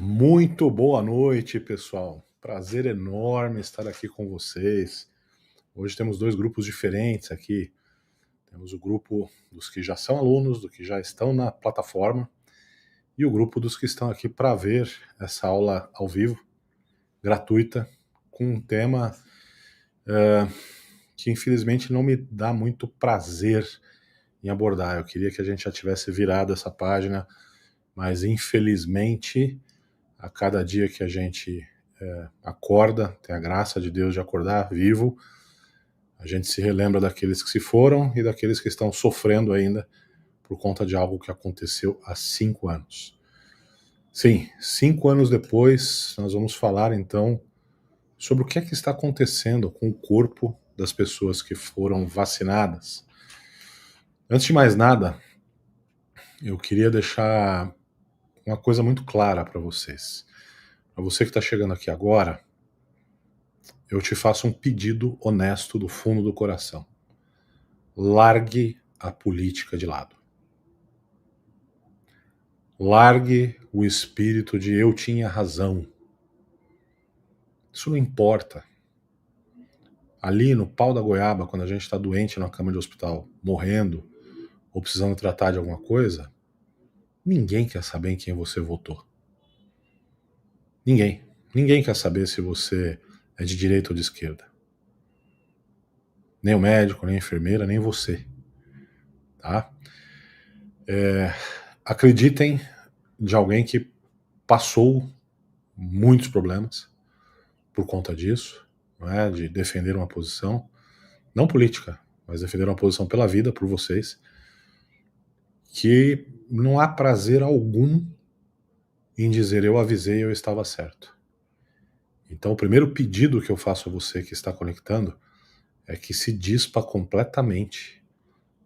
Muito boa noite, pessoal. Prazer enorme estar aqui com vocês. Hoje temos dois grupos diferentes aqui. Temos o grupo dos que já são alunos, do que já estão na plataforma, e o grupo dos que estão aqui para ver essa aula ao vivo, gratuita, com um tema que infelizmente não me dá muito prazer em abordar. Eu queria que a gente já tivesse virado essa página, mas infelizmente a cada dia que a gente acorda, tem a graça de Deus de acordar vivo, a gente se relembra daqueles que se foram e daqueles que estão sofrendo ainda por conta de algo que aconteceu há 5 anos. Sim, 5 anos depois, nós vamos falar então sobre o que é que está acontecendo com o corpo das pessoas que foram vacinadas. Antes de mais nada, eu queria deixar uma coisa muito clara para vocês. Para você que está chegando aqui agora, eu te faço um pedido honesto do fundo do coração. Largue a política de lado. Largue o espírito de eu tinha razão. Isso não importa. Ali no pau da goiaba, quando a gente está doente na cama de hospital, morrendo, ou precisando tratar de alguma coisa, ninguém quer saber em quem você votou. Ninguém. Ninguém quer saber se você é de direita ou de esquerda. Nem o médico, nem a enfermeira, nem você. Tá? Acreditem de alguém que passou muitos problemas por conta disso, não é? De defender uma posição, não política, mas defender uma posição pela vida, por vocês, que não há prazer algum em dizer eu avisei, eu estava certo. Então o primeiro pedido que eu faço a você que está conectando é que se dispa completamente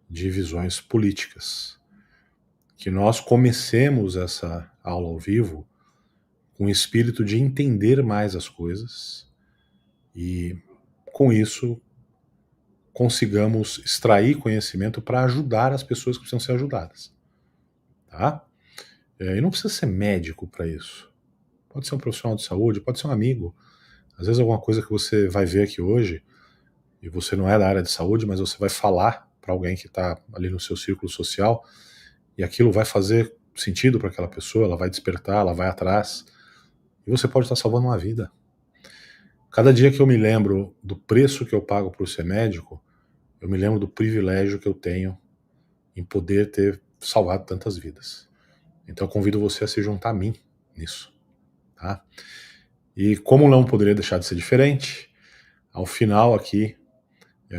de visões políticas. Que nós comecemos essa aula ao vivo com o espírito de entender mais as coisas e, com isso, consigamos extrair conhecimento para ajudar as pessoas que precisam ser ajudadas. Tá? E não precisa ser médico para isso. Pode ser um profissional de saúde, pode ser um amigo. Às vezes alguma coisa que você vai ver aqui hoje, e você não é da área de saúde, mas você vai falar para alguém que está ali no seu círculo social, e aquilo vai fazer sentido para aquela pessoa, ela vai despertar, ela vai atrás, e você pode estar salvando uma vida. Cada dia que eu me lembro do preço que eu pago por ser médico, eu me lembro do privilégio que eu tenho em poder ter salvado tantas vidas. Então eu convido você a se juntar a mim nisso. Tá? E como não poderia deixar de ser diferente, ao final aqui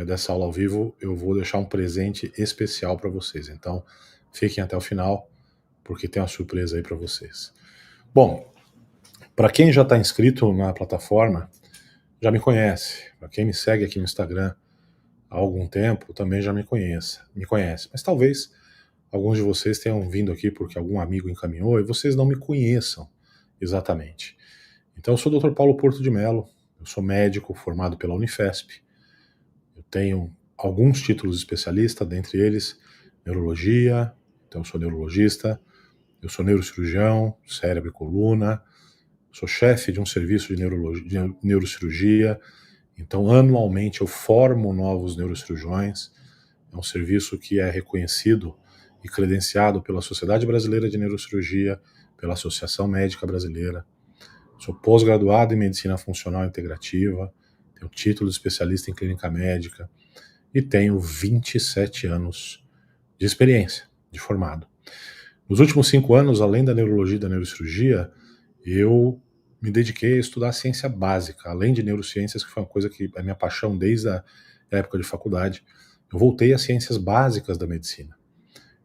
dessa aula ao vivo, eu vou deixar um presente especial para vocês. Então fiquem até o final, porque tem uma surpresa aí para vocês. Bom, para quem já está inscrito na plataforma, já me conhece. Para quem me segue aqui no Instagram há algum tempo, também já me conhece. Mas talvez alguns de vocês tenham vindo aqui porque algum amigo encaminhou e vocês não me conheçam exatamente. Então eu sou o Dr. Paulo Porto de Mello, eu sou médico formado pela Unifesp. Eu tenho alguns títulos de especialista, dentre eles neurologia, então eu sou neurologista, eu sou neurocirurgião, cérebro e coluna, sou chefe de um serviço de neurocirurgia, então anualmente eu formo novos neurocirurgiões, é um serviço que é reconhecido e credenciado pela Sociedade Brasileira de Neurocirurgia, pela Associação Médica Brasileira. Sou pós-graduado em Medicina Funcional Integrativa, tenho título de especialista em Clínica Médica e tenho 27 anos de experiência, de formado. Nos últimos 5 anos, além da neurologia e da neurocirurgia, eu me dediquei a estudar ciência básica, além de neurociências, que foi uma coisa que é minha paixão desde a época de faculdade. Eu voltei às ciências básicas da medicina.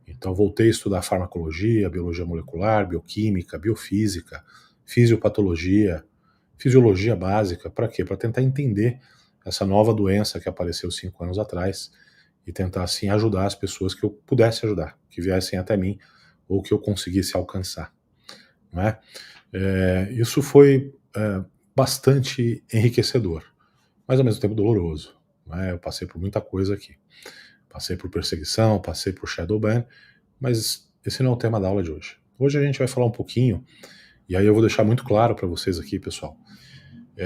Então voltei a estudar farmacologia, biologia molecular, bioquímica, biofísica, fisiopatologia, fisiologia básica. Para quê? Para tentar entender essa nova doença que apareceu 5 anos atrás e tentar assim ajudar as pessoas que eu pudesse ajudar, que viessem até mim ou que eu conseguisse alcançar. Não é? Isso foi bastante enriquecedor, mas ao mesmo tempo doloroso. Não é? Eu passei por muita coisa aqui. Passei por perseguição, passei por shadow ban, mas esse não é o tema da aula de hoje. Hoje a gente vai falar um pouquinho, E aí eu vou deixar muito claro para vocês aqui, pessoal.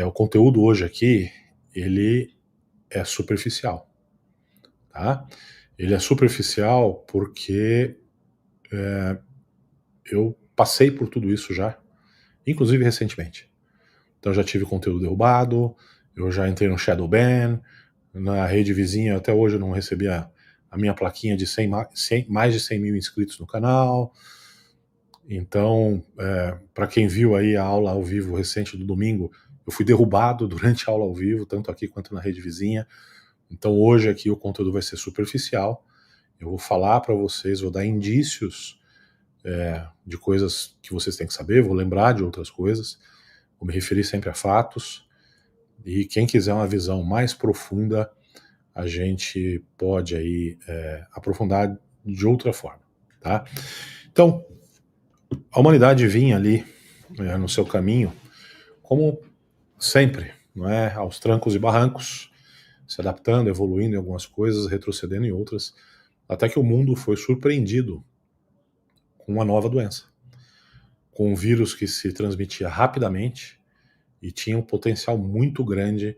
O conteúdo hoje aqui, ele é superficial, tá? Ele é superficial porque eu passei por tudo isso já, inclusive recentemente. Então já tive conteúdo derrubado, eu já entrei no shadow ban, na rede vizinha até hoje eu não recebi a minha plaquinha de mais de 100 mil inscritos no canal. Então, para quem viu aí a aula ao vivo recente do domingo, eu fui derrubado durante a aula ao vivo, tanto aqui quanto na rede vizinha. Então hoje aqui o conteúdo vai ser superficial. Eu vou falar para vocês, vou dar indícios de coisas que vocês têm que saber, vou lembrar de outras coisas, vou me referir sempre a fatos. E quem quiser uma visão mais profunda, a gente pode aí aprofundar de outra forma, tá? Então, a humanidade vinha ali no seu caminho, como sempre, não é? Aos trancos e barrancos, se adaptando, evoluindo em algumas coisas, retrocedendo em outras, até que o mundo foi surpreendido com uma nova doença, com um vírus que se transmitia rapidamente e tinha um potencial muito grande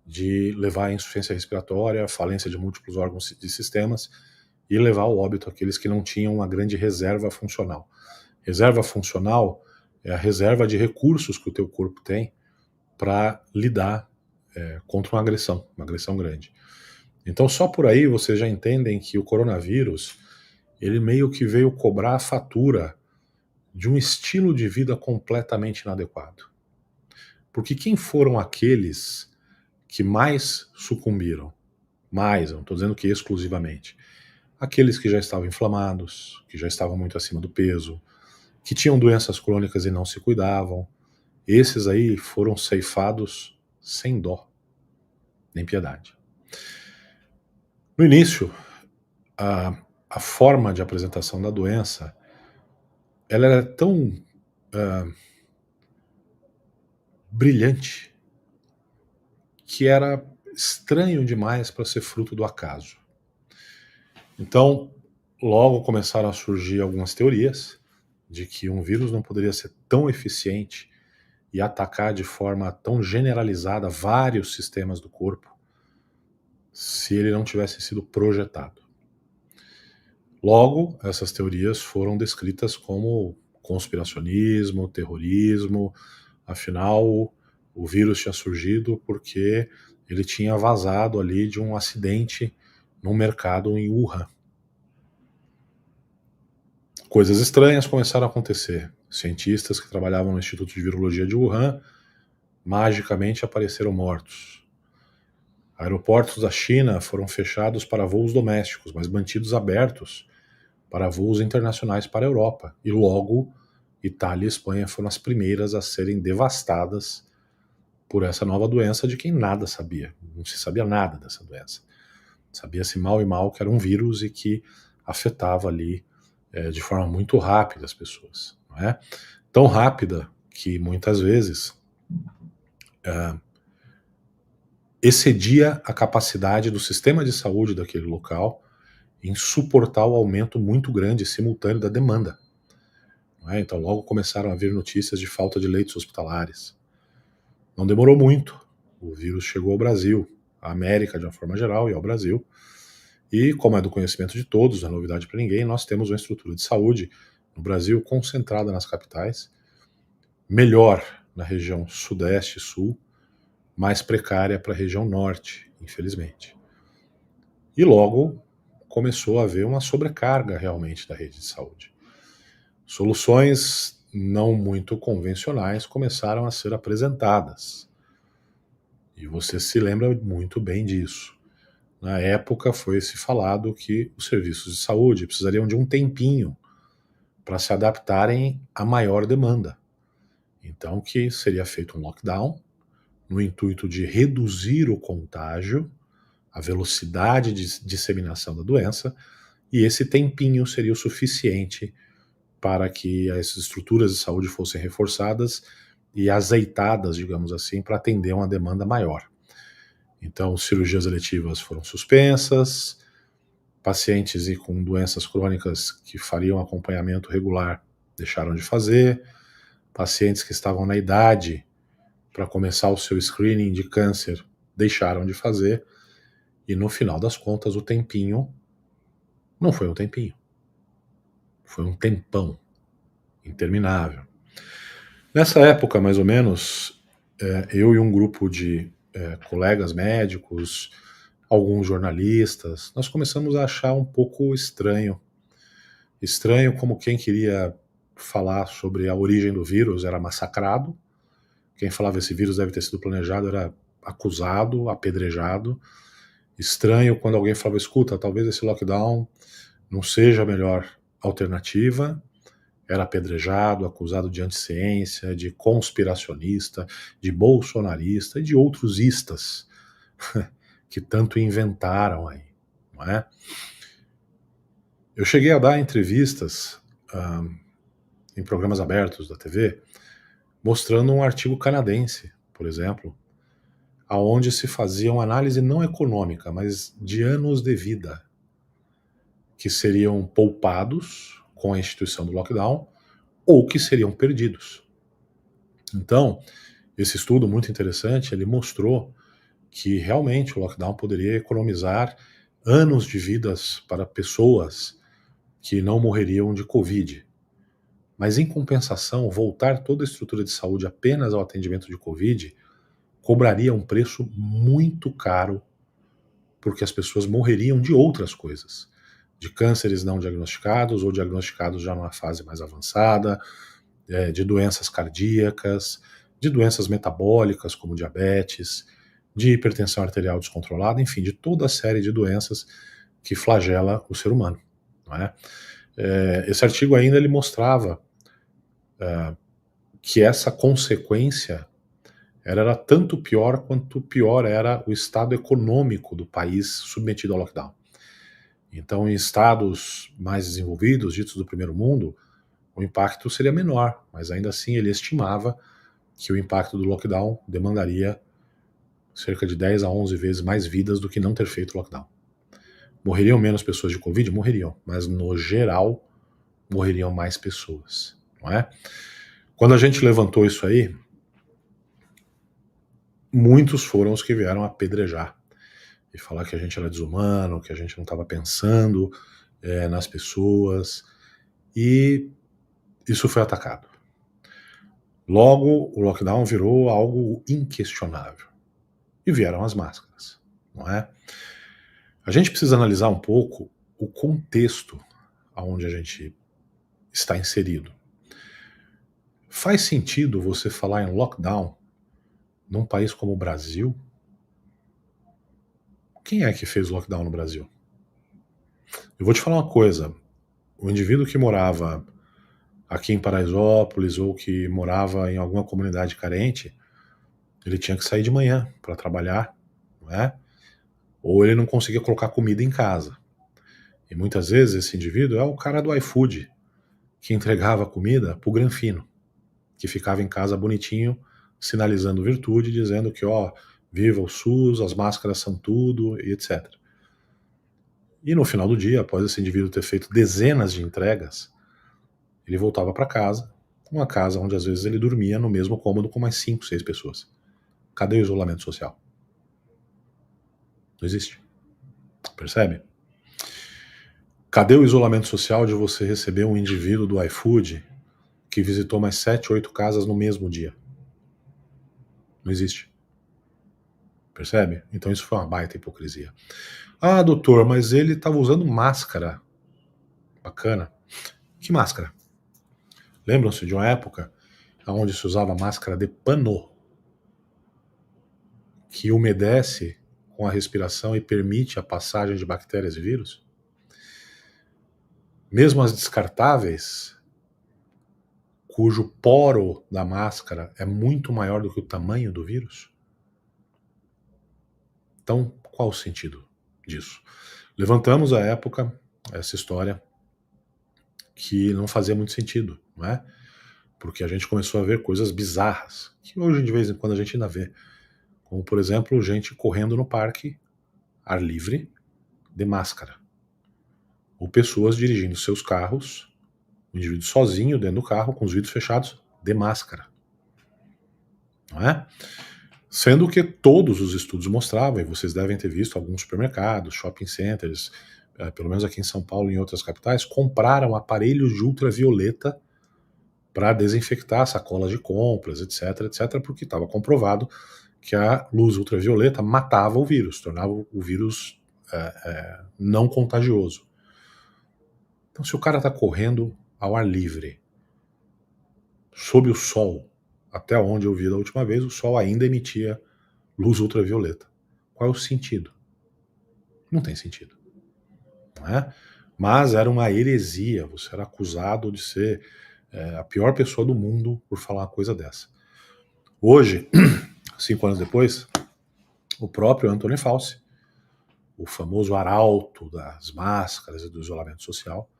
de levar à insuficiência respiratória, falência de múltiplos órgãos e sistemas e levar ao óbito aqueles que não tinham uma grande reserva funcional. Reserva funcional é a reserva de recursos que o teu corpo tem para lidar contra uma agressão grande. Então só por aí vocês já entendem que o coronavírus, ele meio que veio cobrar a fatura de um estilo de vida completamente inadequado. Porque quem foram aqueles que mais sucumbiram? Mais, eu não estou dizendo que exclusivamente. Aqueles que já estavam inflamados, que já estavam muito acima do peso, que tinham doenças crônicas e não se cuidavam. Esses aí foram ceifados sem dó, nem piedade. No início, a forma de apresentação da doença, ela era tão brilhante que era estranho demais para ser fruto do acaso. Então, logo começaram a surgir algumas teorias de que um vírus não poderia ser tão eficiente e atacar de forma tão generalizada vários sistemas do corpo se ele não tivesse sido projetado. Logo, essas teorias foram descritas como conspiracionismo, terrorismo. Afinal, o vírus tinha surgido porque ele tinha vazado ali de um acidente num mercado em Wuhan. Coisas estranhas começaram a acontecer. Cientistas que trabalhavam no Instituto de Virologia de Wuhan magicamente apareceram mortos. Aeroportos da China foram fechados para voos domésticos, mas mantidos abertos para voos internacionais para a Europa. E logo, Itália e Espanha foram as primeiras a serem devastadas por essa nova doença de quem nada sabia. Não se sabia nada dessa doença. Sabia-se mal e mal que era um vírus e que afetava ali de forma muito rápida as pessoas. Não é? Tão rápida que muitas vezes excedia a capacidade do sistema de saúde daquele local em suportar o aumento muito grande e simultâneo da demanda. Não é? Então logo começaram a vir notícias de falta de leitos hospitalares. Não demorou muito, o vírus chegou ao Brasil, à América de uma forma geral e ao Brasil, e como é do conhecimento de todos, não é novidade para ninguém, nós temos uma estrutura de saúde no Brasil concentrada nas capitais, melhor na região sudeste e sul, mais precária para a região norte, infelizmente. E logo começou a haver uma sobrecarga realmente da rede de saúde. Soluções não muito convencionais começaram a ser apresentadas. E você se lembra muito bem disso. Na época foi-se falado que os serviços de saúde precisariam de um tempinho para se adaptarem à maior demanda. Então que seria feito um lockdown no intuito de reduzir o contágio, a velocidade de disseminação da doença, e esse tempinho seria o suficiente para que as estruturas de saúde fossem reforçadas e azeitadas, digamos assim, para atender uma demanda maior. Então, cirurgias eletivas foram suspensas, pacientes com doenças crônicas que fariam acompanhamento regular deixaram de fazer, pacientes que estavam na idade para começar o seu screening de câncer deixaram de fazer, e no final das contas o tempinho não foi um tempinho, foi um tempão interminável. Nessa época, mais ou menos, eu e um grupo de colegas médicos, alguns jornalistas, nós começamos a achar um pouco estranho. Estranho como quem queria falar sobre a origem do vírus era massacrado, quem falava esse vírus deve ter sido planejado era acusado, apedrejado. Estranho quando alguém falava, escuta, talvez esse lockdown não seja a melhor alternativa, era apedrejado, acusado de anticiência, de conspiracionista, de bolsonarista e de outros istas que tanto inventaram aí, não é? Eu cheguei a dar entrevistas em programas abertos da TV, mostrando um artigo canadense, por exemplo, aonde se fazia uma análise não econômica, mas de anos de vida que seriam poupados com a instituição do lockdown ou que seriam perdidos. Então, esse estudo muito interessante, ele mostrou que realmente o lockdown poderia economizar anos de vidas para pessoas que não morreriam de Covid. Mas, em compensação, voltar toda a estrutura de saúde apenas ao atendimento de Covid cobraria um preço muito caro, porque as pessoas morreriam de outras coisas, de cânceres não diagnosticados ou diagnosticados já numa fase mais avançada, de doenças cardíacas, de doenças metabólicas como diabetes, de hipertensão arterial descontrolada, enfim, de toda a série de doenças que flagela o ser humano, não é? Esse artigo ainda ele mostrava que essa consequência era tanto pior quanto pior era o estado econômico do país submetido ao lockdown. Então, em estados mais desenvolvidos, ditos do primeiro mundo, o impacto seria menor, mas ainda assim ele estimava que o impacto do lockdown demandaria cerca de 10 a 11 vezes mais vidas do que não ter feito o lockdown. Morreriam menos pessoas de Covid? Morreriam, mas no geral morreriam mais pessoas, não é? Quando a gente levantou isso aí, muitos foram os que vieram apedrejar e falar que a gente era desumano, que a gente não estava pensando nas pessoas, e isso foi atacado. Logo, o lockdown virou algo inquestionável. E vieram as máscaras, não é? A gente precisa analisar um pouco o contexto onde a gente está inserido. Faz sentido você falar em lockdown num país como o Brasil? Quem é que fez o lockdown no Brasil? Eu vou te falar uma coisa. O indivíduo que morava aqui em Paraisópolis ou que morava em alguma comunidade carente, ele tinha que sair de manhã para trabalhar, não é? Ou ele não conseguia colocar comida em casa. E muitas vezes esse indivíduo é o cara do iFood, que entregava comida pro Granfino, que ficava em casa bonitinho, sinalizando virtude, dizendo que, ó, viva o SUS, as máscaras são tudo, e etc. E no final do dia, após esse indivíduo ter feito dezenas de entregas, ele voltava para casa, uma casa onde às vezes ele dormia no mesmo cômodo com mais 5, 6 pessoas. Cadê o isolamento social? Não existe. Percebe? Cadê o isolamento social de você receber um indivíduo do iFood que visitou mais 7, 8 casas no mesmo dia? Não existe. Percebe? Então isso foi uma baita hipocrisia. Ah, doutor, mas ele estava usando máscara. Bacana. Que máscara? Lembram-se de uma época onde se usava máscara de pano, que umedece com a respiração e permite a passagem de bactérias e vírus? Mesmo as descartáveis, cujo poro da máscara é muito maior do que o tamanho do vírus? Então, qual o sentido disso? Levantamos à época essa história que não fazia muito sentido, não é? Porque a gente começou a ver coisas bizarras, que hoje de vez em quando a gente ainda vê. Como, por exemplo, gente correndo no parque, ar livre, de máscara. Ou pessoas dirigindo seus carros, o indivíduo sozinho dentro do carro, com os vidros fechados, de máscara, não é? Sendo que todos os estudos mostravam, e vocês devem ter visto alguns supermercados, shopping centers, pelo menos aqui em São Paulo e em outras capitais, compraram aparelhos de ultravioleta para desinfectar sacolas de compras, etc, etc, porque estava comprovado que a luz ultravioleta matava o vírus, tornava o vírus não contagioso. Então, se o cara está correndo ao ar livre, sob o sol, até onde eu vi da última vez, o sol ainda emitia luz ultravioleta. Qual é o sentido? Não tem sentido, não é? Mas era uma heresia, você era acusado de ser a pior pessoa do mundo por falar uma coisa dessa. Hoje, 5 anos depois, o próprio Anthony Fauci, o famoso arauto das máscaras e do isolamento social,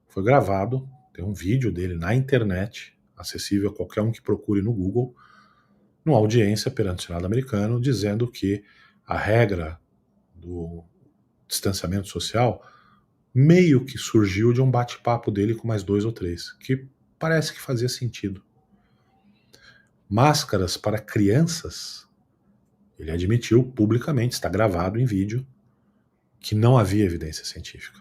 foi gravado, tem um vídeo dele na internet, acessível a qualquer um que procure no Google, numa audiência perante o Senado americano, dizendo que a regra do distanciamento social meio que surgiu de um bate-papo dele com mais 2 ou 3, que parece que fazia sentido. Máscaras para crianças, ele admitiu publicamente, está gravado em vídeo, que não havia evidência científica.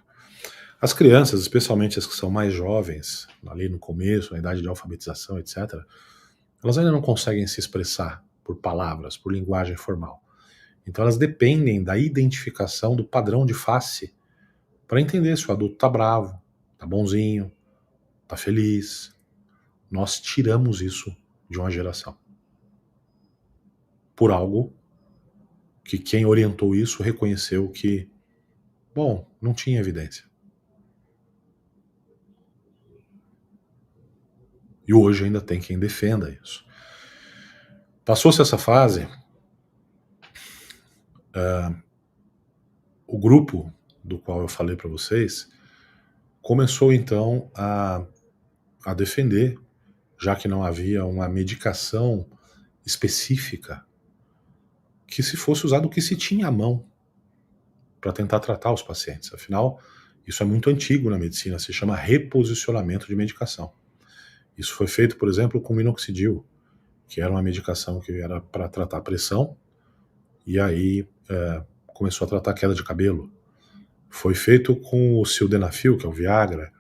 As crianças, especialmente as que são mais jovens, ali no começo, na idade de alfabetização, etc., elas ainda não conseguem se expressar por palavras, por linguagem formal. Então elas dependem da identificação do padrão de face para entender se o adulto tá bravo, tá bonzinho, tá feliz. Nós tiramos isso de uma geração. Por algo que quem orientou isso reconheceu que, bom, não tinha evidência. E hoje ainda tem quem defenda isso. Passou-se essa fase, o grupo do qual eu falei para vocês começou então a defender, já que não havia uma medicação específica, que se fosse usado o que se tinha à mão para tentar tratar os pacientes. Afinal, isso é muito antigo na medicina, se chama reposicionamento de medicação. Isso foi feito, por exemplo, com minoxidil, que era uma medicação que era para tratar pressão, e aí começou a tratar queda de cabelo. Foi feito com o sildenafil, que é o Viagra,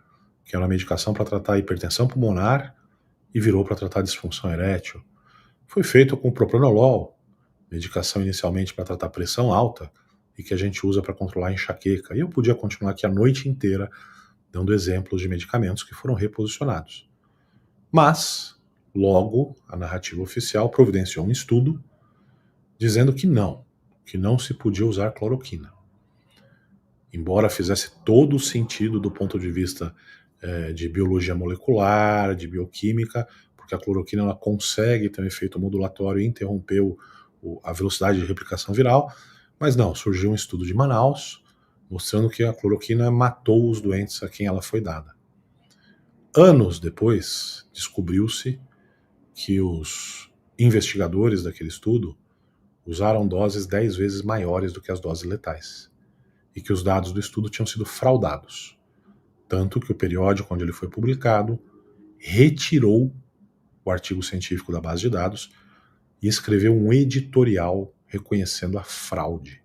que era uma medicação para tratar hipertensão pulmonar e virou para tratar disfunção erétil. Foi feito com o propranolol, medicação inicialmente para tratar pressão alta e que a gente usa para controlar a enxaqueca. E eu podia continuar aqui a noite inteira dando exemplos de medicamentos que foram reposicionados. Mas, logo, a narrativa oficial providenciou um estudo dizendo que não se podia usar cloroquina. Embora fizesse todo o sentido do ponto de vista de biologia molecular, de bioquímica, porque a cloroquina ela consegue ter um efeito modulatório e interromper a velocidade de replicação viral, mas não, surgiu um estudo de Manaus mostrando que a cloroquina matou os doentes a quem ela foi dada. Anos depois, descobriu-se que os investigadores daquele estudo usaram doses 10 vezes maiores do que as doses letais e que os dados do estudo tinham sido fraudados. Tanto que o periódico onde ele foi publicado retirou o artigo científico da base de dados e escreveu um editorial reconhecendo a fraude.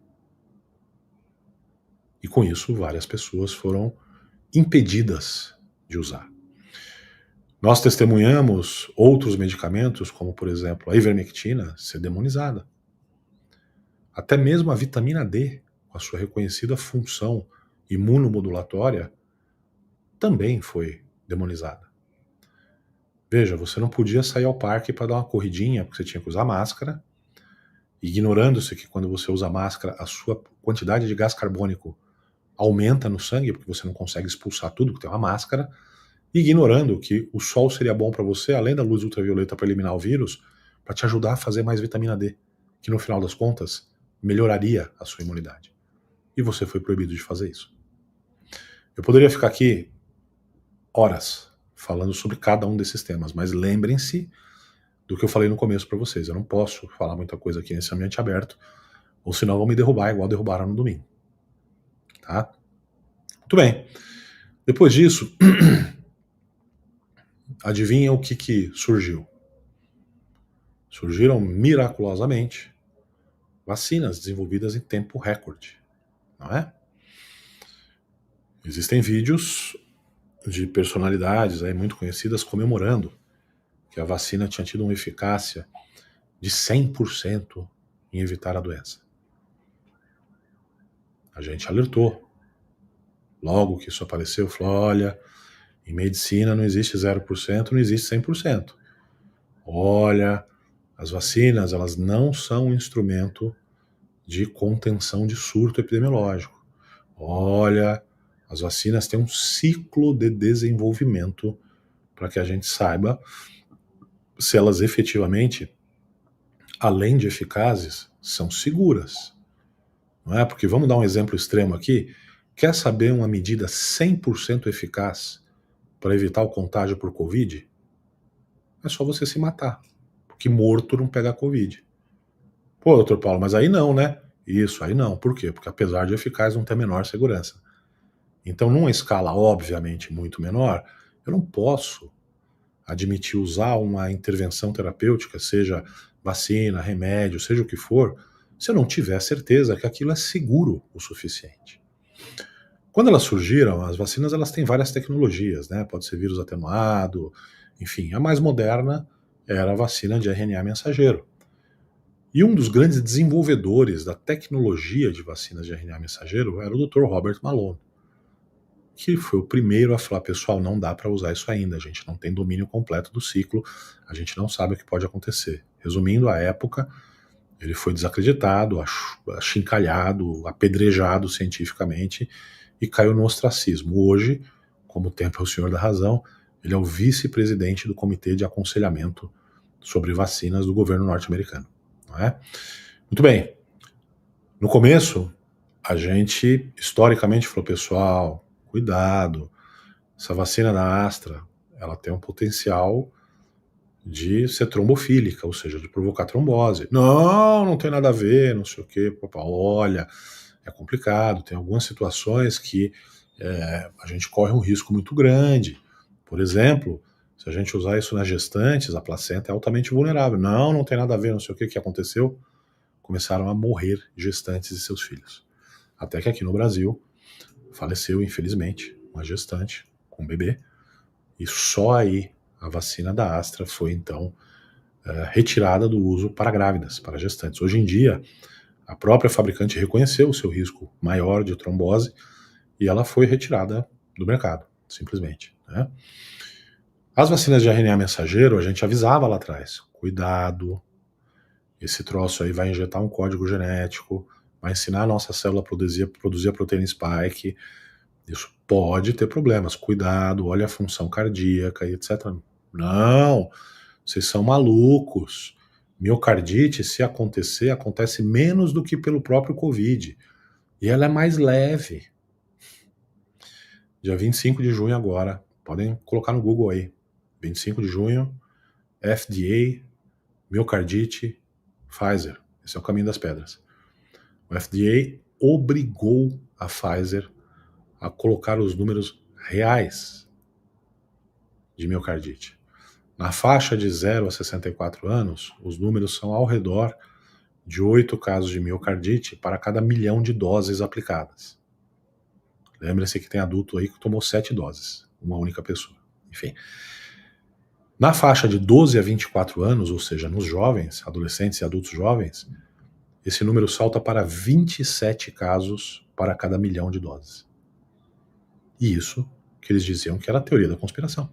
E com isso, várias pessoas foram impedidas de usar. Nós testemunhamos outros medicamentos, como por exemplo a ivermectina, ser demonizada. Até mesmo a vitamina D, com a sua reconhecida função imunomodulatória, também foi demonizada. Veja, você não podia sair ao parque para dar uma corridinha, porque você tinha que usar máscara, ignorando-se que quando você usa máscara, a sua quantidade de gás carbônico aumenta no sangue, porque você não consegue expulsar tudo, porque tem uma máscara, ignorando que o sol seria bom para você, além da luz ultravioleta para eliminar o vírus, para te ajudar a fazer mais vitamina D, que no final das contas melhoraria a sua imunidade. E você foi proibido de fazer isso. Eu poderia ficar aqui horas falando sobre cada um desses temas, mas lembrem-se do que eu falei no começo para vocês. Eu não posso falar muita coisa aqui nesse ambiente aberto, ou senão vão me derrubar igual derrubaram no domingo. Tá? Muito bem. Depois disso, adivinha o que surgiu? surgiram miraculosamente vacinas desenvolvidas em tempo recorde, não é? Existem vídeos de personalidades aí muito conhecidas comemorando que a vacina tinha tido uma eficácia de 100% em evitar a doença. A gente alertou. Logo que isso apareceu, falou, olha, em medicina não existe 0%, não existe 100%. Olha, as vacinas, elas não são um instrumento de contenção de surto epidemiológico. Olha, as vacinas têm um ciclo de desenvolvimento para que a gente saiba se elas efetivamente, além de eficazes, são seguras. Não é? Porque vamos dar um exemplo extremo aqui. Quer saber uma medida 100% eficaz para evitar o contágio por Covid? É só você se matar, porque morto não pega Covid. Pô, doutor Paulo, mas aí não, né? Isso, aí não. Por quê? Porque apesar de eficaz, não tem a menor segurança. Então, numa escala obviamente muito menor, eu não posso admitir usar uma intervenção terapêutica, seja vacina, remédio, seja o que for, se eu não tiver certeza que aquilo é seguro o suficiente. Quando elas surgiram, as vacinas elas têm várias tecnologias, né? Pode ser vírus atenuado, enfim. A mais moderna era a vacina de RNA mensageiro. E um dos grandes desenvolvedores da tecnologia de vacinas de RNA mensageiro era o Dr. Robert Malone, que foi o primeiro a falar, pessoal, não dá para usar isso ainda, a gente não tem domínio completo do ciclo, a gente não sabe o que pode acontecer. Resumindo, à época, ele foi desacreditado, achincalhado, apedrejado cientificamente e caiu no ostracismo. Hoje, como o tempo é o senhor da razão, ele é o vice-presidente do Comitê de Aconselhamento sobre Vacinas do governo norte-americano. Não é? Muito bem. No começo, a gente historicamente falou, pessoal, cuidado, essa vacina da Astra, ela tem um potencial de ser trombofílica, ou seja, de provocar trombose. Não, não tem nada a ver, não sei o quê. Olha, é complicado, tem algumas situações que a gente corre um risco muito grande. Por exemplo, se a gente usar isso nas gestantes, a placenta é altamente vulnerável. Não, não tem nada a ver, não sei o que aconteceu. Começaram a morrer gestantes e seus filhos. Até que aqui no Brasil, faleceu, infelizmente, uma gestante com um bebê, e só aí a vacina da Astra foi, então, retirada do uso para grávidas, para gestantes. Hoje em dia, a própria fabricante reconheceu o seu risco maior de trombose e ela foi retirada do mercado, simplesmente. Né? As vacinas de RNA mensageiro, a gente avisava lá atrás, cuidado, esse troço aí vai injetar um código genético, vai ensinar a nossa célula a produzir a proteína spike, isso pode ter problemas, cuidado, olha a função cardíaca e etc. Não, vocês são malucos. Miocardite, se acontecer, acontece menos do que pelo próprio Covid. E ela é mais leve. Dia 25 de junho agora, podem colocar no Google aí. 25 de junho, FDA, miocardite, Pfizer. Esse é o caminho das pedras. O FDA obrigou a Pfizer a colocar os números reais de miocardite. Na faixa de 0 a 64 anos, os números são ao redor de 8 casos de miocardite para cada 1 milhão de doses aplicadas. Lembre-se que tem adulto aí que tomou 7 doses, uma única pessoa. Enfim. Na faixa de 12 a 24 anos, ou seja, nos jovens, adolescentes e adultos jovens, esse número salta para 27 casos para cada 1 milhão de doses. E isso que eles diziam que era a teoria da conspiração.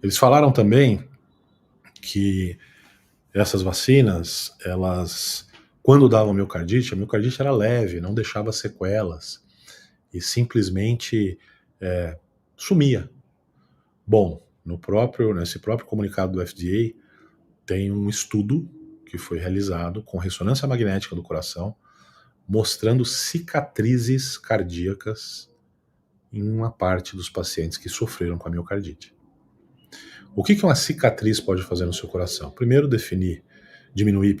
Eles falaram também que essas vacinas, elas, quando davam miocardite, a miocardite era leve, não deixava sequelas e simplesmente sumia. Bom, nesse próprio comunicado do FDA tem um estudo que foi realizado com ressonância magnética do coração, mostrando cicatrizes cardíacas em uma parte dos pacientes que sofreram com a miocardite. O que uma cicatriz pode fazer no seu coração? Primeiro, diminuir,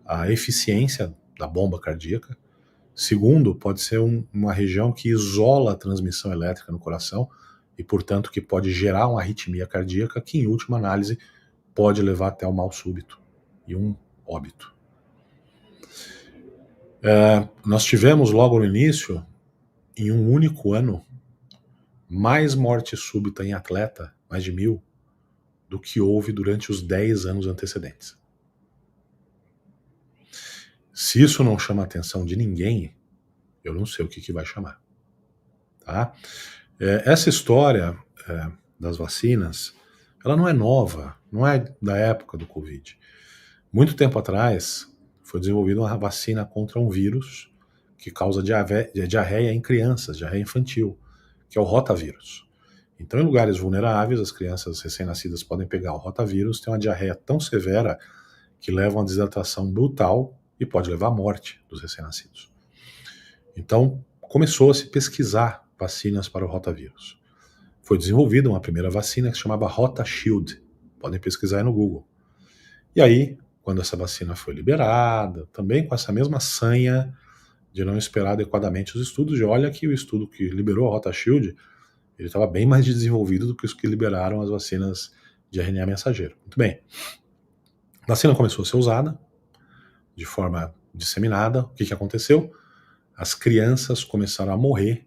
a eficiência da bomba cardíaca. Segundo, pode ser uma região que isola a transmissão elétrica no coração e, portanto, que pode gerar uma arritmia cardíaca que, em última análise, pode levar até ao mal súbito. e um óbito. Nós tivemos logo no início, em um único ano, mais morte súbita em atleta, mais de 1.000, do que houve durante os 10 anos antecedentes. Se isso não chama a atenção de ninguém, eu não sei o que vai chamar. Tá? Essa história das vacinas, ela não é nova, não é da época do Covid. Muito tempo atrás, foi desenvolvida uma vacina contra um vírus que causa diarreia em crianças, diarreia infantil, que é o rotavírus. Então, em lugares vulneráveis, as crianças recém-nascidas podem pegar o rotavírus, ter uma diarreia tão severa que leva a uma desidratação brutal e pode levar à morte dos recém-nascidos. Então, começou a se pesquisar vacinas para o rotavírus. Foi desenvolvida uma primeira vacina que se chamava RotaShield. Podem pesquisar aí no Google. E aí, quando essa vacina foi liberada, também com essa mesma sanha de não esperar adequadamente os estudos, e olha que o estudo que liberou a RotaShield, ele estava bem mais desenvolvido do que os que liberaram as vacinas de RNA mensageiro. Muito bem. A vacina começou a ser usada de forma disseminada. O que aconteceu? As crianças começaram a morrer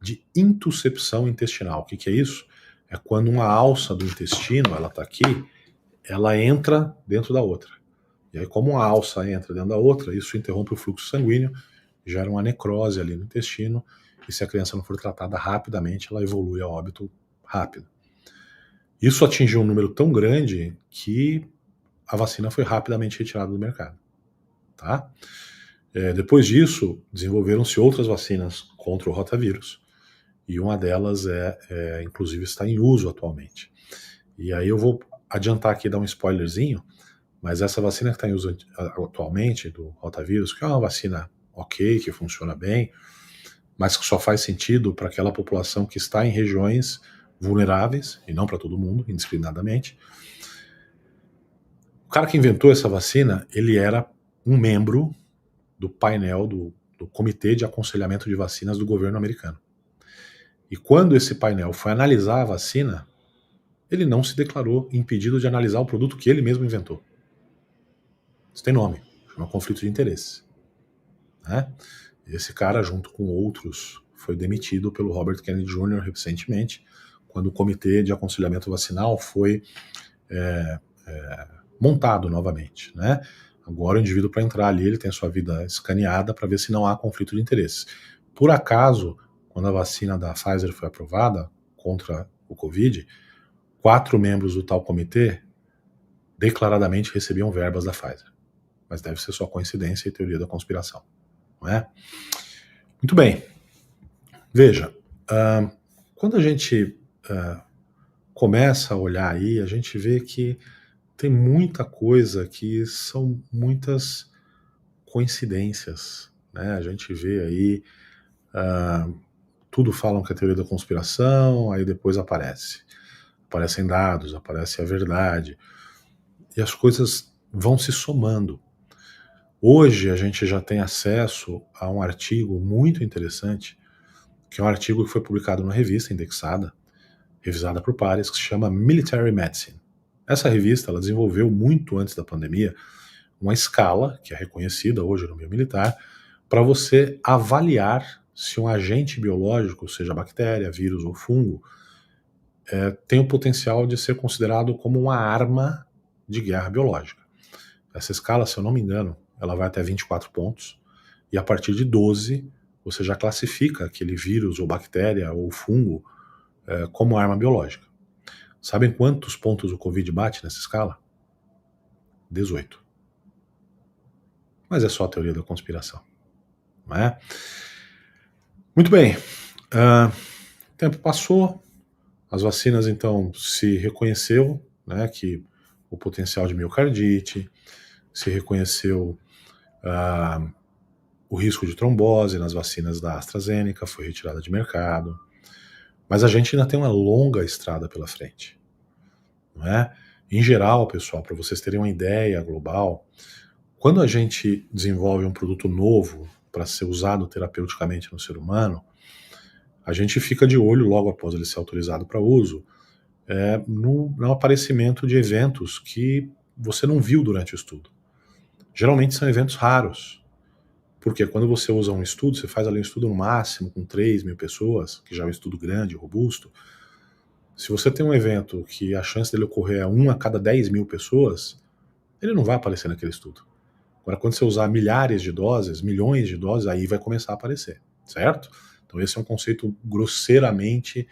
de intuscepção intestinal. O que é isso? É quando uma alça do intestino, ela está aqui, ela entra dentro da outra. E aí, como uma alça entra dentro da outra, isso interrompe o fluxo sanguíneo, gera uma necrose ali no intestino, e se a criança não for tratada rapidamente, ela evolui a óbito rápido. Isso atingiu um número tão grande que a vacina foi rapidamente retirada do mercado. Tá? Depois disso, desenvolveram-se outras vacinas contra o rotavírus, e uma delas inclusive está em uso atualmente. E aí eu vou adiantar aqui, dar um spoilerzinho, mas essa vacina que está em uso atualmente, do rotavírus, que é uma vacina ok, que funciona bem, mas que só faz sentido para aquela população que está em regiões vulneráveis, e não para todo mundo, indiscriminadamente. O cara que inventou essa vacina, ele era um membro do painel do Comitê de Aconselhamento de Vacinas do governo americano. E quando esse painel foi analisar a vacina, ele não se declarou impedido de analisar o produto que ele mesmo inventou. Isso tem nome, chama conflito de interesse. Né? Esse cara, junto com outros, foi demitido pelo Robert Kennedy Jr. recentemente, quando o Comitê de Aconselhamento Vacinal foi montado novamente. Né? Agora o indivíduo, para entrar ali, ele tem a sua vida escaneada para ver se não há conflito de interesses. Por acaso, quando a vacina da Pfizer foi aprovada contra o Covid, 4 membros do tal comitê declaradamente recebiam verbas da Pfizer. Mas deve ser só coincidência e teoria da conspiração. Não é? Muito bem. Veja, quando a gente começa a olhar aí, a gente vê que tem muita coisa que são muitas coincidências. Né? A gente vê aí, tudo falam que é teoria da conspiração, aí depois aparecem dados, aparece a verdade, e as coisas vão se somando. Hoje a gente já tem acesso a um artigo muito interessante, que é um artigo que foi publicado numa revista indexada, revisada por pares, que se chama Military Medicine. Essa revista, ela desenvolveu muito antes da pandemia uma escala, que é reconhecida hoje no meio militar, para você avaliar se um agente biológico, seja bactéria, vírus ou fungo, tem o potencial de ser considerado como uma arma de guerra biológica. Essa escala, se eu não me engano, ela vai até 24 pontos, e a partir de 12 você já classifica aquele vírus ou bactéria ou fungo como arma biológica. Sabem quantos pontos o Covid bate nessa escala? 18. Mas é só a teoria da conspiração. Não é? Muito bem. O tempo passou, as vacinas então se reconheceu, né, que o potencial de miocardite, se reconheceu o risco de trombose nas vacinas da AstraZeneca, foi retirada de mercado, mas a gente ainda tem uma longa estrada pela frente. Não é? Em geral, pessoal, para vocês terem uma ideia global, quando a gente desenvolve um produto novo para ser usado terapeuticamente no ser humano, a gente fica de olho logo após ele ser autorizado para uso, no aparecimento de eventos que você não viu durante o estudo. Geralmente são eventos raros, porque quando você usa um estudo, você faz ali um estudo no máximo com 3.000 pessoas, que já é um estudo grande, robusto. Se você tem um evento que a chance dele ocorrer é 1 a cada 10.000 pessoas, ele não vai aparecer naquele estudo. Agora, quando você usar milhares de doses, milhões de doses, aí vai começar a aparecer, certo? Então esse é um conceito grosseiramente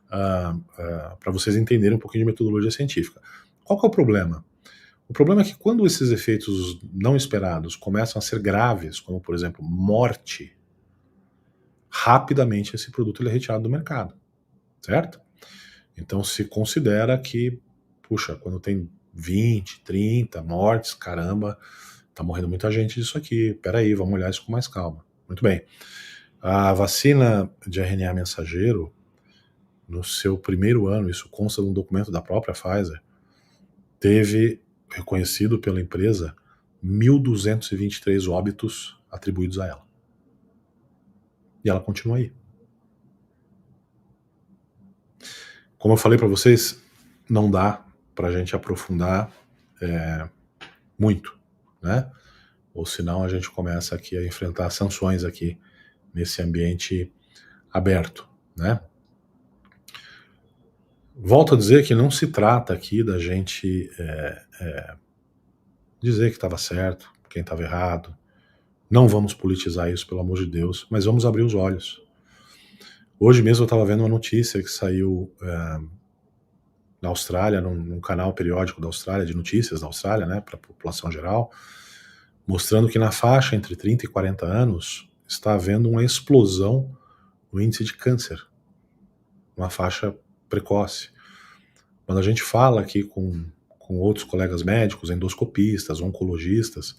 para vocês entenderem um pouquinho de metodologia científica. Qual que é o problema? O problema é que quando esses efeitos não esperados começam a ser graves, como por exemplo morte, rapidamente esse produto ele é retirado do mercado, certo? Então se considera que, puxa, quando tem 20, 30 mortes, caramba, tá morrendo muita gente disso aqui, peraí, vamos olhar isso com mais calma. Muito bem. A vacina de RNA mensageiro, no seu primeiro ano, isso consta de um documento da própria Pfizer, teve, reconhecido pela empresa, 1.223 óbitos atribuídos a ela. E ela continua aí. Como eu falei para vocês, não dá para a gente aprofundar muito, né? Ou senão a gente começa aqui a enfrentar sanções aqui nesse ambiente aberto, né? Volto a dizer que não se trata aqui da gente dizer que estava certo, quem estava errado. Não vamos politizar isso, pelo amor de Deus, mas vamos abrir os olhos. Hoje mesmo eu estava vendo uma notícia que saiu na Austrália, num canal periódico da Austrália, de notícias da Austrália, né, para a população geral, mostrando que na faixa entre 30 e 40 anos está havendo uma explosão no índice de câncer, uma faixa precoce. Quando a gente fala aqui com outros colegas médicos, endoscopistas, oncologistas,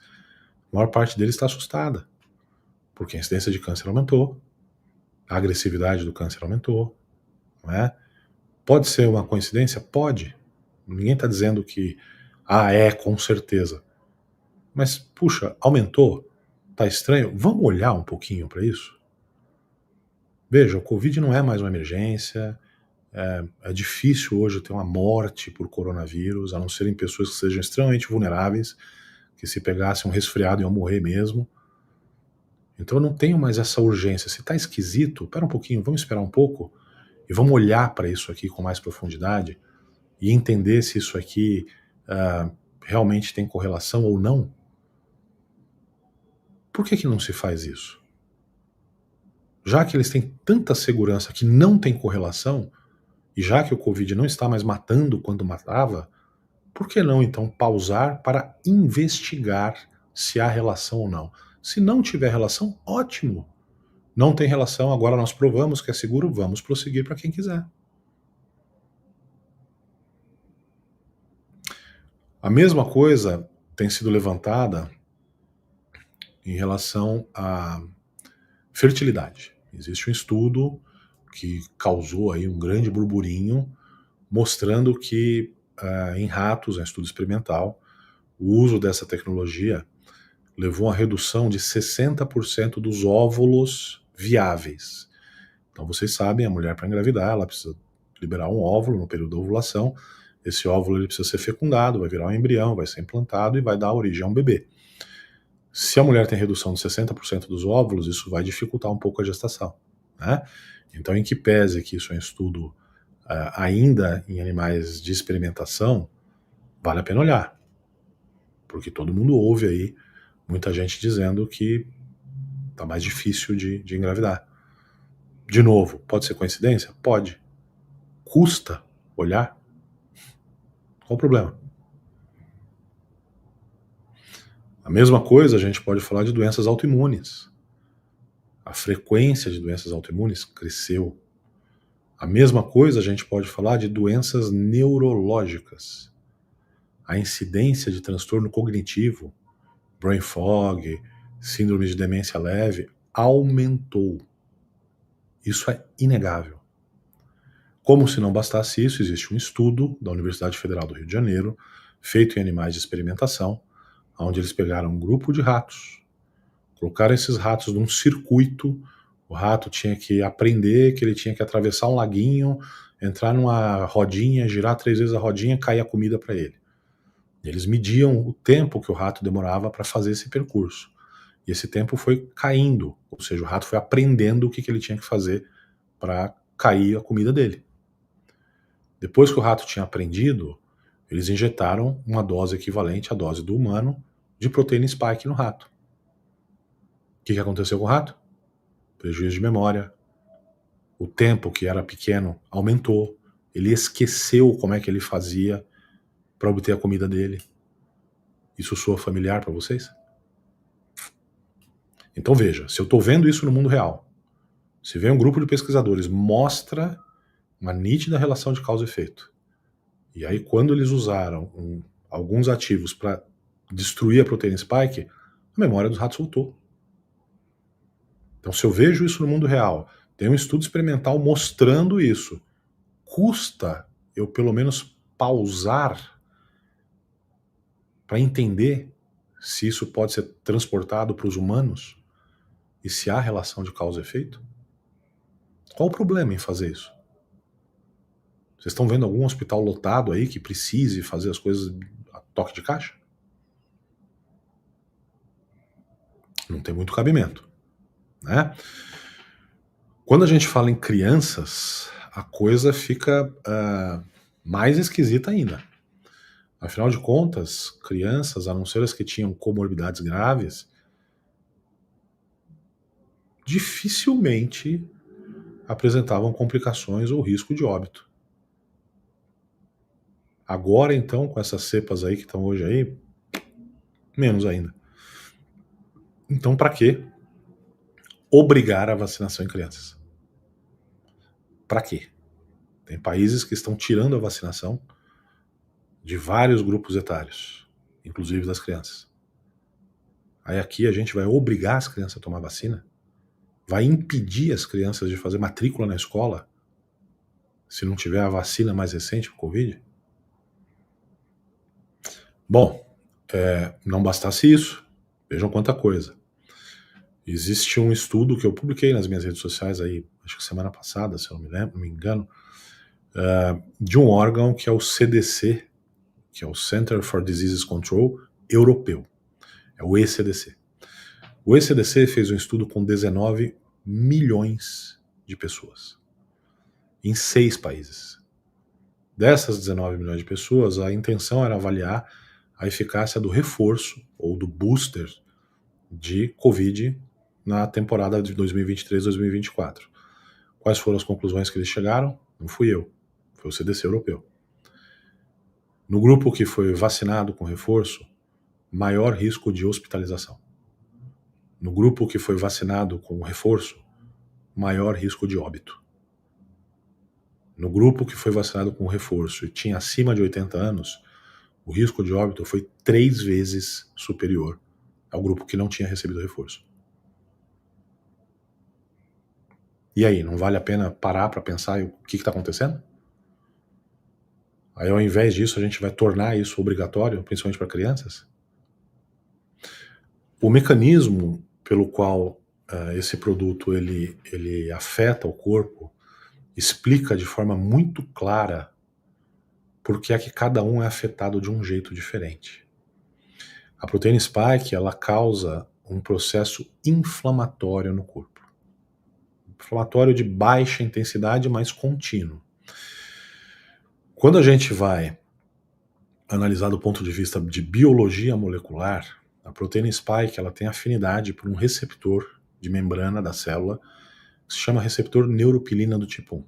a maior parte deles está assustada, porque a incidência de câncer aumentou, a agressividade do câncer aumentou, não é? Pode ser uma coincidência? Pode. Ninguém está dizendo que, com certeza. Mas, puxa, aumentou? Tá estranho? Vamos olhar um pouquinho para isso? Veja, o Covid não é mais uma emergência, é difícil hoje ter uma morte por coronavírus, a não serem pessoas que sejam extremamente vulneráveis, que se pegassem um resfriado iam morrer mesmo. Então eu não tenho mais essa urgência. Se tá esquisito, pera um pouquinho, vamos esperar um pouco e vamos olhar para isso aqui com mais profundidade e entender se isso aqui realmente tem correlação ou não. Por que não se faz isso? Já que eles têm tanta segurança que não tem correlação, e já que o Covid não está mais matando quando matava, por que não então pausar para investigar se há relação ou não? Se não tiver relação, ótimo. Não tem relação, agora nós provamos que é seguro, vamos prosseguir para quem quiser. A mesma coisa tem sido levantada em relação à fertilidade. Existe um estudo que causou aí um grande burburinho, mostrando que em ratos, em estudo experimental, o uso dessa tecnologia levou a redução de 60% dos óvulos viáveis. Então vocês sabem, a mulher para engravidar, ela precisa liberar um óvulo no período da ovulação, esse óvulo ele precisa ser fecundado, vai virar um embrião, vai ser implantado e vai dar origem a um bebê. Se a mulher tem redução de 60% dos óvulos, isso vai dificultar um pouco a gestação, né? Então, em que pese que isso é um estudo ainda em animais de experimentação, vale a pena olhar, porque todo mundo ouve aí muita gente dizendo que tá mais difícil de engravidar. De novo, pode ser coincidência? Pode. Custa olhar? Qual o problema? A mesma coisa a gente pode falar de doenças autoimunes. A frequência de doenças autoimunes cresceu. A mesma coisa a gente pode falar de doenças neurológicas. A incidência de transtorno cognitivo, brain fog, síndrome de demência leve, aumentou. Isso é inegável. Como se não bastasse isso, existe um estudo da Universidade Federal do Rio de Janeiro, feito em animais de experimentação, onde eles pegaram um grupo de ratos, colocaram esses ratos num circuito, o rato tinha que aprender que ele tinha que atravessar um laguinho, entrar numa rodinha, girar 3 vezes a rodinha, cair a comida para ele. Eles mediam o tempo que o rato demorava para fazer esse percurso. E esse tempo foi caindo, ou seja, o rato foi aprendendo o que ele tinha que fazer para cair a comida dele. Depois que o rato tinha aprendido, eles injetaram uma dose equivalente à dose do humano de proteína spike no rato. O que aconteceu com o rato? Prejuízo de memória. O tempo que era pequeno aumentou. Ele esqueceu como é que ele fazia para obter a comida dele. Isso soa familiar para vocês? Então veja, se eu estou vendo isso no mundo real, se vem um grupo de pesquisadores, mostra uma nítida relação de causa e efeito, e aí quando eles usaram alguns ativos para destruir a proteína spike, a memória dos ratos voltou. Então se eu vejo isso no mundo real, tem um estudo experimental mostrando isso, custa eu pelo menos pausar para entender se isso pode ser transportado para os humanos e se há relação de causa e efeito? Qual o problema em fazer isso? Vocês estão vendo algum hospital lotado aí que precise fazer as coisas a toque de caixa? Não tem muito cabimento, né? Quando a gente fala em crianças, a coisa fica mais esquisita ainda. Afinal de contas, crianças, a não ser as que tinham comorbidades graves, dificilmente apresentavam complicações ou risco de óbito. Agora, então, com essas cepas aí que estão hoje aí, menos ainda. Então, para que obrigar a vacinação em crianças? Para quê? Tem países que estão tirando a vacinação de vários grupos etários, inclusive das crianças. Aí aqui a gente vai obrigar as crianças a tomar vacina? Vai impedir as crianças de fazer matrícula na escola se não tiver a vacina mais recente para o Covid? Bom, não bastasse isso, vejam quanta coisa. Existe um estudo que eu publiquei nas minhas redes sociais aí, acho que semana passada, se eu não me engano, de um órgão que é o CDC, que é o Center for Disease Control europeu. É o ECDC. O ECDC fez um estudo com 19 milhões de pessoas, em 6 países. Dessas 19 milhões de pessoas, a intenção era avaliar a eficácia do reforço ou do booster de Covid na temporada de 2023-2024. Quais foram as conclusões que eles chegaram? Não fui eu, foi o CDC europeu. No grupo que foi vacinado com reforço, maior risco de hospitalização. No grupo que foi vacinado com reforço, maior risco de óbito. No grupo que foi vacinado com reforço e tinha acima de 80 anos, o risco de óbito foi 3 vezes superior ao grupo que não tinha recebido reforço. E aí, não vale a pena parar para pensar o que está acontecendo? Aí, ao invés disso, a gente vai tornar isso obrigatório, principalmente para crianças? O mecanismo pelo qual esse produto ele afeta o corpo explica de forma muito clara por que é que cada um é afetado de um jeito diferente. A proteína spike, ela causa um processo inflamatório no corpo. Inflamatório de baixa intensidade, mas contínuo. Quando a gente vai analisar do ponto de vista de biologia molecular, a proteína spike ela tem afinidade por um receptor de membrana da célula que se chama receptor neuropilina do tipo 1.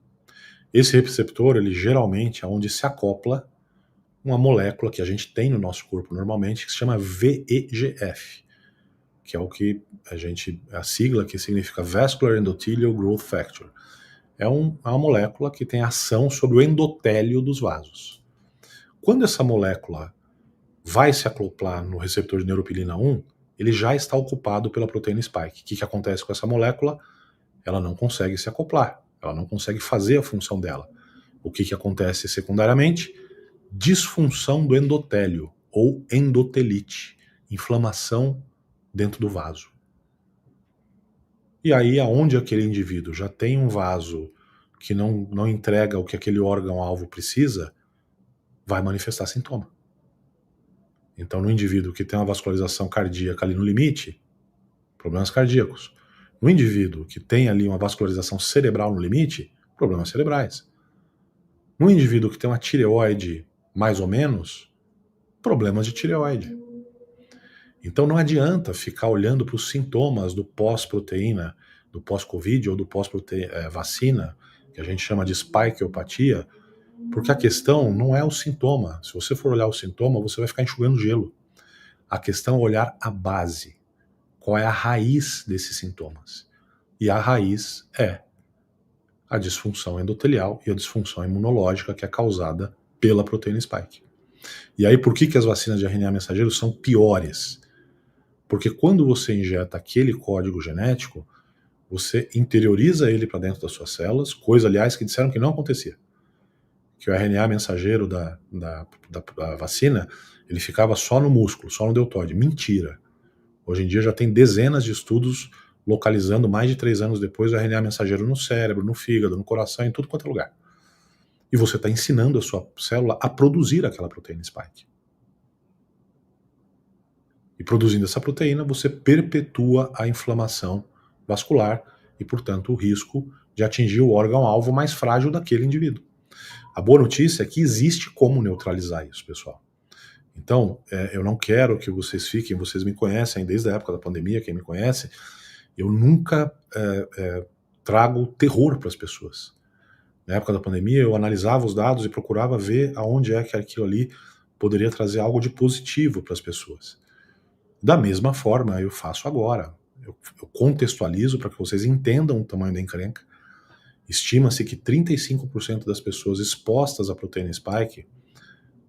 Esse receptor, ele geralmente é onde se acopla uma molécula que a gente tem no nosso corpo normalmente, que se chama VEGF, que é o que a sigla que significa Vascular Endothelial Growth Factor. É uma molécula que tem ação sobre o endotélio dos vasos. Quando essa molécula vai se acoplar no receptor de neuropilina 1, ele já está ocupado pela proteína spike. O que acontece com essa molécula? Ela não consegue se acoplar, ela não consegue fazer a função dela. O que acontece secundariamente? Disfunção do endotélio, ou endotelite, inflamação dentro do vaso. E aí, aonde aquele indivíduo já tem um vaso que não entrega o que aquele órgão-alvo precisa, vai manifestar sintoma. Então, no indivíduo que tem uma vascularização cardíaca ali no limite, problemas cardíacos. No indivíduo que tem ali uma vascularização cerebral no limite, problemas cerebrais. No indivíduo que tem uma tireoide mais ou menos, problemas de tireoide. Então não adianta ficar olhando para os sintomas do pós-proteína, do pós-Covid ou do pós-vacina, que a gente chama de spikeopatia, porque a questão não é o sintoma. Se você for olhar o sintoma, você vai ficar enxugando gelo. A questão é olhar a base. Qual é a raiz desses sintomas? E a raiz é a disfunção endotelial e a disfunção imunológica que é causada pela proteína spike. E aí por que as vacinas de RNA mensageiro são piores? Porque quando você injeta aquele código genético, você interioriza ele para dentro das suas células, coisa, aliás, que disseram que não acontecia. Que o RNA mensageiro da vacina, ele ficava só no músculo, só no deltoide. Mentira. Hoje em dia já tem dezenas de estudos localizando mais de 3 anos depois o RNA mensageiro no cérebro, no fígado, no coração, em tudo quanto é lugar. E você está ensinando a sua célula a produzir aquela proteína spike. E produzindo essa proteína, você perpetua a inflamação vascular e, portanto, o risco de atingir o órgão-alvo mais frágil daquele indivíduo. A boa notícia é que existe como neutralizar isso, pessoal. Então, eu não quero que vocês fiquem, vocês me conhecem desde a época da pandemia, quem me conhece, eu nunca trago terror para as pessoas. Na época da pandemia, eu analisava os dados e procurava ver aonde é que aquilo ali poderia trazer algo de positivo para as pessoas. Da mesma forma, eu faço agora. Eu contextualizo para que vocês entendam o tamanho da encrenca. Estima-se que 35% das pessoas expostas à proteína spike,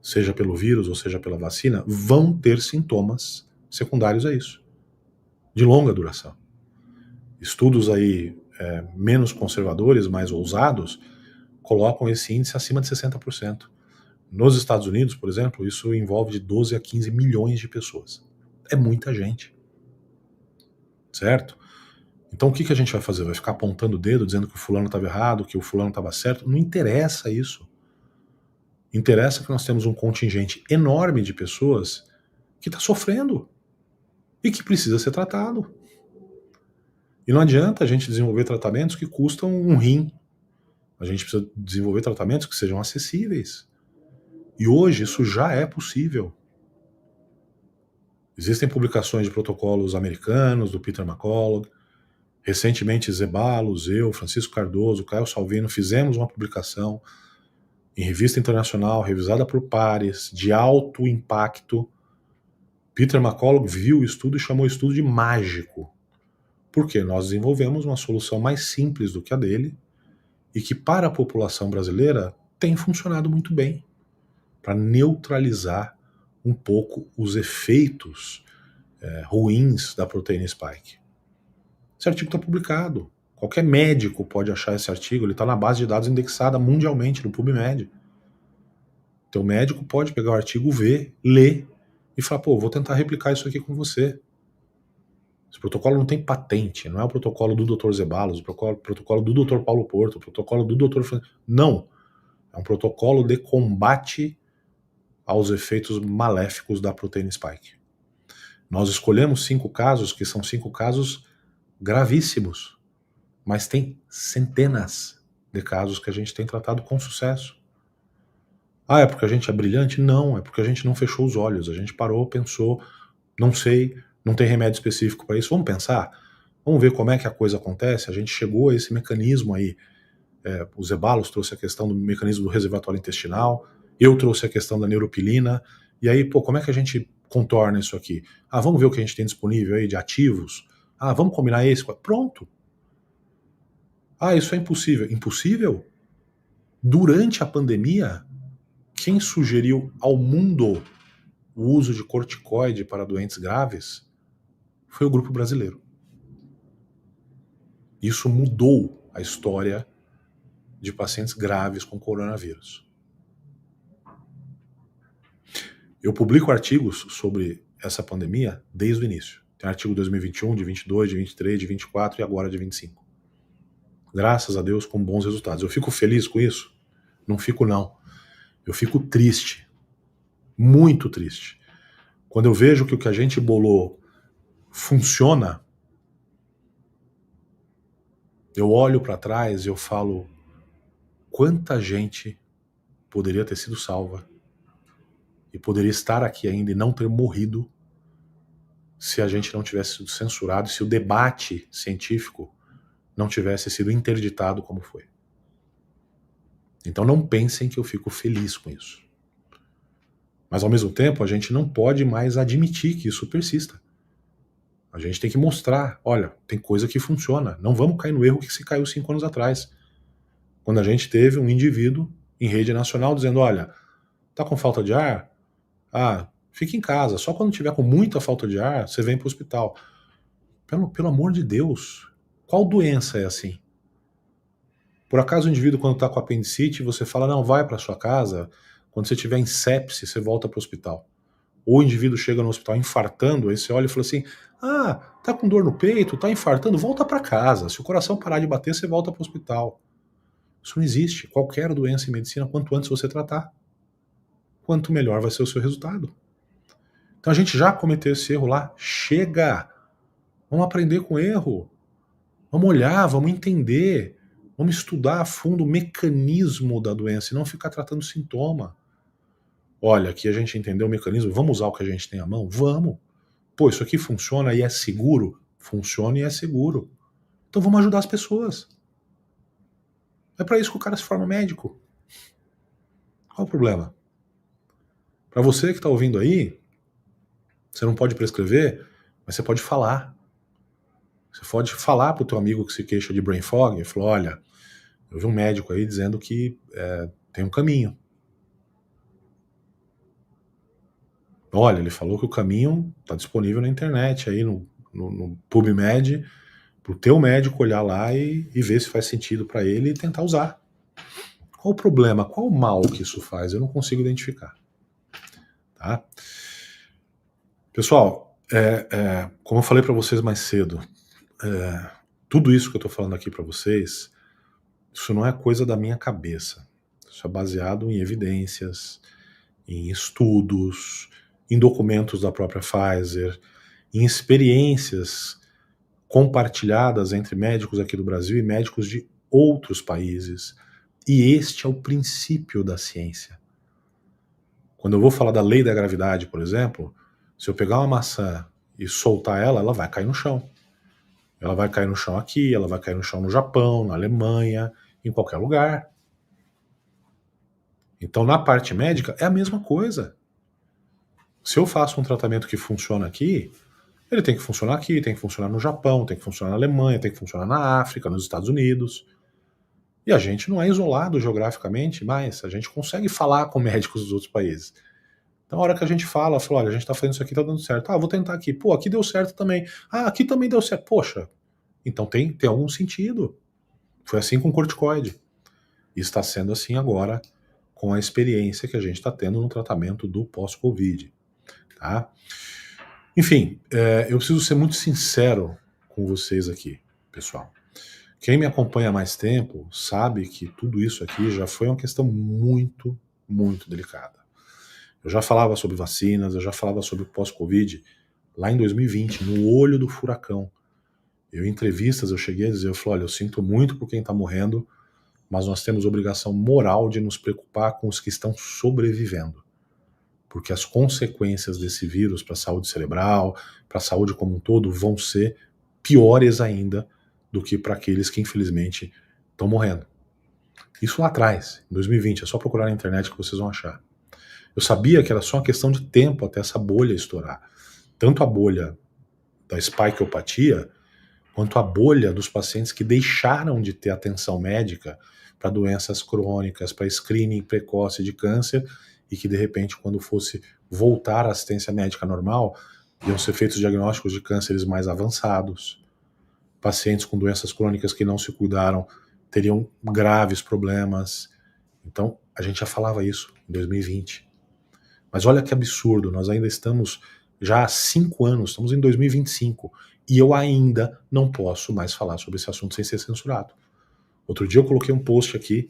seja pelo vírus ou seja pela vacina, vão ter sintomas secundários a isso, de longa duração. Estudos aí menos conservadores, mais ousados, colocam esse índice acima de 60%. Nos Estados Unidos, por exemplo, isso envolve de 12 a 15 milhões de pessoas. É muita gente. Certo? Então o que a gente vai fazer? Vai ficar apontando o dedo, dizendo que o fulano estava errado, que o fulano estava certo? Não interessa isso. Interessa que nós temos um contingente enorme de pessoas que está sofrendo e que precisa ser tratado. E não adianta a gente desenvolver tratamentos que custam um rim. A gente precisa desenvolver tratamentos que sejam acessíveis. E hoje isso já é possível. Existem publicações de protocolos americanos, do Peter McCullough. Recentemente, Zeballos, eu, Francisco Cardoso, Caio Salvino, fizemos uma publicação em revista internacional, revisada por pares, de alto impacto. Peter McCullough viu o estudo e chamou o estudo de mágico. Porque nós desenvolvemos uma solução mais simples do que a dele e que, para a população brasileira, tem funcionado muito bem para neutralizar um pouco os efeitos ruins da proteína spike. Esse artigo está publicado. Qualquer médico pode achar esse artigo, ele está na base de dados indexada mundialmente, no PubMed. Então o médico pode pegar o artigo, ver, ler e falar, pô, vou tentar replicar isso aqui com você. Esse protocolo não tem patente, não é o protocolo do Dr. Zeballos, o protocolo do Dr. Paulo Porto, o protocolo do Dr. Não. É um protocolo de combate aos efeitos maléficos da proteína spike. Nós escolhemos 5 casos, que são 5 casos gravíssimos, mas tem centenas de casos que a gente tem tratado com sucesso. Ah, é porque a gente é brilhante? Não, é porque a gente não fechou os olhos, a gente parou, pensou, não sei, não tem remédio específico para isso, vamos pensar, vamos ver como é que a coisa acontece. A gente chegou a esse mecanismo aí, o Zeballos trouxe a questão do mecanismo do reservatório intestinal, eu trouxe a questão da neuropilina, e aí, pô, como é que a gente contorna isso aqui? Ah, vamos ver o que a gente tem disponível aí de ativos. Ah, vamos combinar esse. Pronto. Ah, isso é impossível. Impossível? Durante a pandemia, quem sugeriu ao mundo o uso de corticoide para doentes graves foi o grupo brasileiro. Isso mudou a história de pacientes graves com coronavírus. Eu publico artigos sobre essa pandemia desde o início. Tem artigo de 2021, de 22, de 23, de 24 e agora de 25. Graças a Deus, com bons resultados. Eu fico feliz com isso? Não fico, não. Eu fico triste. Muito triste. Quando eu vejo que o que a gente bolou funciona, eu olho para trás e eu falo, quanta gente poderia ter sido salva e poderia estar aqui ainda e não ter morrido se a gente não tivesse sido censurado, se o debate científico não tivesse sido interditado como foi. Então não pensem que eu fico feliz com isso. Mas ao mesmo tempo a gente não pode mais admitir que isso persista. A gente tem que mostrar, olha, tem coisa que funciona. Não vamos cair no erro que se caiu 5 anos atrás. Quando a gente teve um indivíduo em rede nacional dizendo, olha, tá com falta de ar? Ah, fique em casa. Só quando tiver com muita falta de ar, você vem para o hospital. Pelo amor de Deus, qual doença é assim? Por acaso o indivíduo, quando está com apendicite, você fala, não, vai para sua casa. Quando você tiver em sepse, você volta para o hospital. Ou o indivíduo chega no hospital infartando, aí você olha e fala assim, ah, tá com dor no peito, tá infartando, volta para casa. Se o coração parar de bater, você volta para o hospital. Isso não existe. Qualquer doença em medicina, quanto antes você tratar, quanto melhor vai ser o seu resultado. Então a gente já cometeu esse erro lá. Chega! Vamos aprender com o erro. Vamos olhar, vamos entender. Vamos estudar a fundo o mecanismo da doença e não ficar tratando sintoma. Olha, aqui a gente entendeu o mecanismo, vamos usar o que a gente tem à mão? Vamos. Pô, isso aqui funciona e é seguro? Funciona e é seguro. Então vamos ajudar as pessoas. É para isso que o cara se forma médico. Qual o problema? Para você que está ouvindo aí, você não pode prescrever, mas você pode falar. Você pode falar pro teu amigo que se queixa de brain fog e falar, olha, eu vi um médico aí dizendo que tem um caminho. Olha, ele falou que o caminho está disponível na internet, aí no PubMed, pro teu médico olhar lá e ver se faz sentido para ele e tentar usar. Qual o problema? Qual o mal que isso faz? Eu não consigo identificar. Tá? Pessoal, como eu falei para vocês mais cedo, tudo isso que eu estou falando aqui para vocês, isso não é coisa da minha cabeça. Isso é baseado em evidências, em estudos, em documentos da própria Pfizer, em experiências compartilhadas entre médicos aqui do Brasil e médicos de outros países. E este é o princípio da ciência. Quando eu vou falar da lei da gravidade, por exemplo, se eu pegar uma maçã e soltar ela, ela vai cair no chão. Ela vai cair no chão aqui, ela vai cair no chão no Japão, na Alemanha, em qualquer lugar. Então, na parte médica, é a mesma coisa. Se eu faço um tratamento que funciona aqui, ele tem que funcionar aqui, tem que funcionar no Japão, tem que funcionar na Alemanha, tem que funcionar na África, nos Estados Unidos. E a gente não é isolado geograficamente, mas a gente consegue falar com médicos dos outros países. Então, a hora que a gente fala, olha, a gente tá fazendo isso aqui, tá dando certo. Ah, vou tentar aqui. Pô, aqui deu certo também. Ah, aqui também deu certo. Poxa, então tem algum sentido. Foi assim com o corticoide. E está sendo assim agora com a experiência que a gente está tendo no tratamento do pós-Covid. Tá? Enfim, eu preciso ser muito sincero com vocês aqui, pessoal. Quem me acompanha há mais tempo sabe que tudo isso aqui já foi uma questão muito, muito delicada. Eu já falava sobre vacinas, eu já falava sobre pós-Covid lá em 2020, no olho do furacão. Em entrevistas eu cheguei a dizer, eu falei, olha, eu sinto muito por quem está morrendo, mas nós temos obrigação moral de nos preocupar com os que estão sobrevivendo. Porque as consequências desse vírus para a saúde cerebral, para a saúde como um todo, vão ser piores ainda do que para aqueles que infelizmente estão morrendo. Isso lá atrás, em 2020, é só procurar na internet que vocês vão achar. Eu sabia que era só uma questão de tempo até essa bolha estourar. Tanto a bolha da spikeopatia, quanto a bolha dos pacientes que deixaram de ter atenção médica para doenças crônicas, para screening precoce de câncer, e que de repente, quando fosse voltar à assistência médica normal, iam ser feitos diagnósticos de cânceres mais avançados. Pacientes com doenças crônicas que não se cuidaram teriam graves problemas. Então, a gente já falava isso em 2020. Mas olha que absurdo, nós ainda estamos já há 5 anos, estamos em 2025, e eu ainda não posso mais falar sobre esse assunto sem ser censurado. Outro dia eu coloquei um post aqui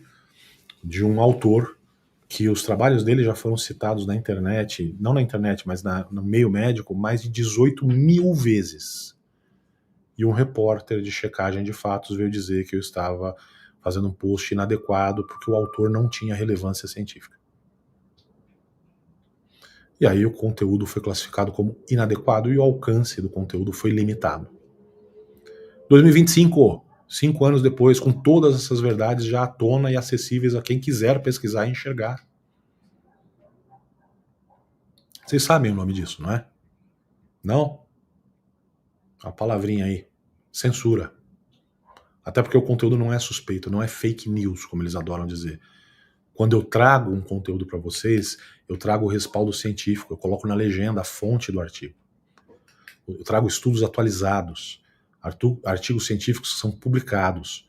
de um autor que os trabalhos dele já foram citados na internet, não na internet, mas no meio médico, mais de 18 mil vezes. E um repórter de checagem de fatos veio dizer que eu estava fazendo um post inadequado porque o autor não tinha relevância científica. E aí o conteúdo foi classificado como inadequado e o alcance do conteúdo foi limitado. 2025, 5 anos depois, com todas essas verdades já à tona e acessíveis a quem quiser pesquisar e enxergar. Vocês sabem o nome disso, não é? Não? A palavrinha aí. Censura. Até porque o conteúdo não é suspeito, não é fake news, como eles adoram dizer. Quando eu trago um conteúdo para vocês, eu trago o respaldo científico, eu coloco na legenda a fonte do artigo. Eu trago estudos atualizados, artigos científicos que são publicados.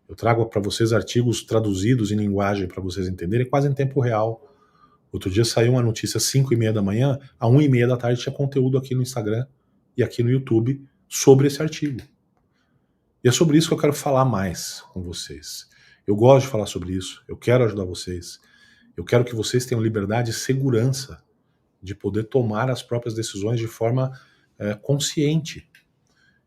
Eu trago para vocês artigos traduzidos em linguagem para vocês entenderem quase em tempo real. Outro dia saiu uma notícia às 5h30 da manhã, à 1h30 da tarde tinha conteúdo aqui no Instagram e aqui no YouTube sobre esse artigo. E é sobre isso que eu quero falar mais com vocês. Eu gosto de falar sobre isso, eu quero ajudar vocês. Eu quero que vocês tenham liberdade e segurança de poder tomar as próprias decisões de forma consciente.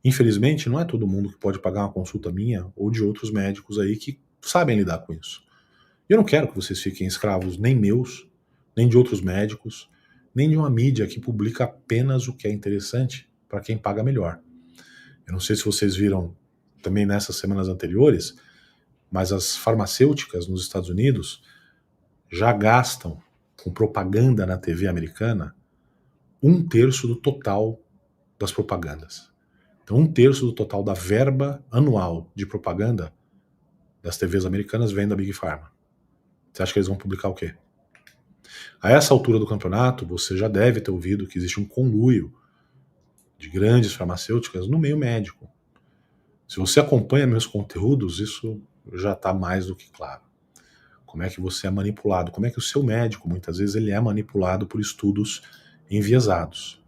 Infelizmente, não é todo mundo que pode pagar uma consulta minha ou de outros médicos aí que sabem lidar com isso. E eu não quero que vocês fiquem escravos nem meus, nem de outros médicos, nem de uma mídia que publica apenas o que é interessante para quem paga melhor. Eu não sei se vocês viram também nessas semanas anteriores, mas as farmacêuticas nos Estados Unidos já gastam com propaganda na TV americana 1/3 do total das propagandas. Então 1/3 do total da verba anual de propaganda das TVs americanas vem da Big Pharma. Você acha que eles vão publicar o quê? A essa altura do campeonato, você já deve ter ouvido que existe um conluio de grandes farmacêuticas no meio médico. Se você acompanha meus conteúdos, isso já está mais do que claro. Como é que você é manipulado, como é que o seu médico, muitas vezes, ele é manipulado por estudos enviesados.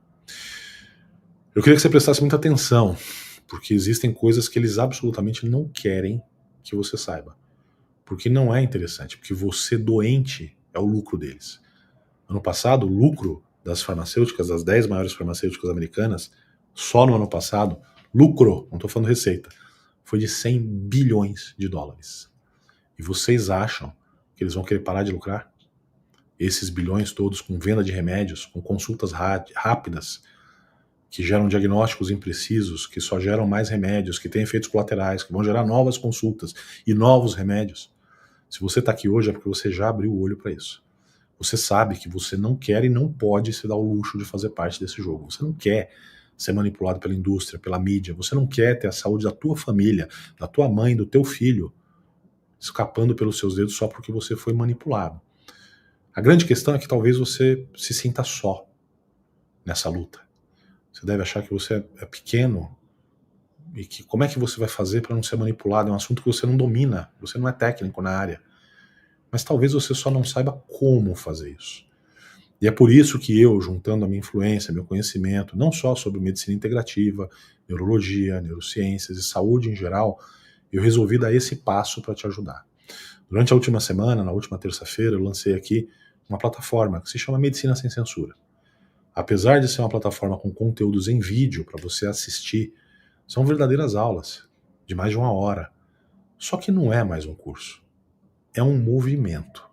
Eu queria que você prestasse muita atenção, porque existem coisas que eles absolutamente não querem que você saiba. Porque não é interessante, porque você doente é o lucro deles. Ano passado, o lucro das farmacêuticas, das 10 maiores farmacêuticas americanas, só no ano passado, lucro, não estou falando receita, foi de 100 bilhões de dólares. E vocês acham que eles vão querer parar de lucrar? Esses bilhões todos com venda de remédios, com consultas rápidas, que geram diagnósticos imprecisos, que só geram mais remédios, que têm efeitos colaterais, que vão gerar novas consultas e novos remédios. Se você está aqui hoje é porque você já abriu o olho para isso. Você sabe que você não quer e não pode se dar o luxo de fazer parte desse jogo. Você não quer ser manipulado pela indústria, pela mídia. Você não quer ter a saúde da tua família, da tua mãe, do teu filho, escapando pelos seus dedos só porque você foi manipulado. A grande questão é que talvez você se sinta só nessa luta. Você deve achar que você é pequeno e que como é que você vai fazer para não ser manipulado? É um assunto que você não domina, você não é técnico na área. Mas talvez você só não saiba como fazer isso. E é por isso que eu, juntando a minha influência, meu conhecimento, não só sobre medicina integrativa, neurologia, neurociências e saúde em geral, eu resolvi dar esse passo para te ajudar. Durante a última semana, na última terça-feira, eu lancei aqui uma plataforma que se chama Medicina Sem Censura. Apesar de ser uma plataforma com conteúdos em vídeo para você assistir, são verdadeiras aulas, de mais de 1 hora. Só que não é mais um curso. É um movimento.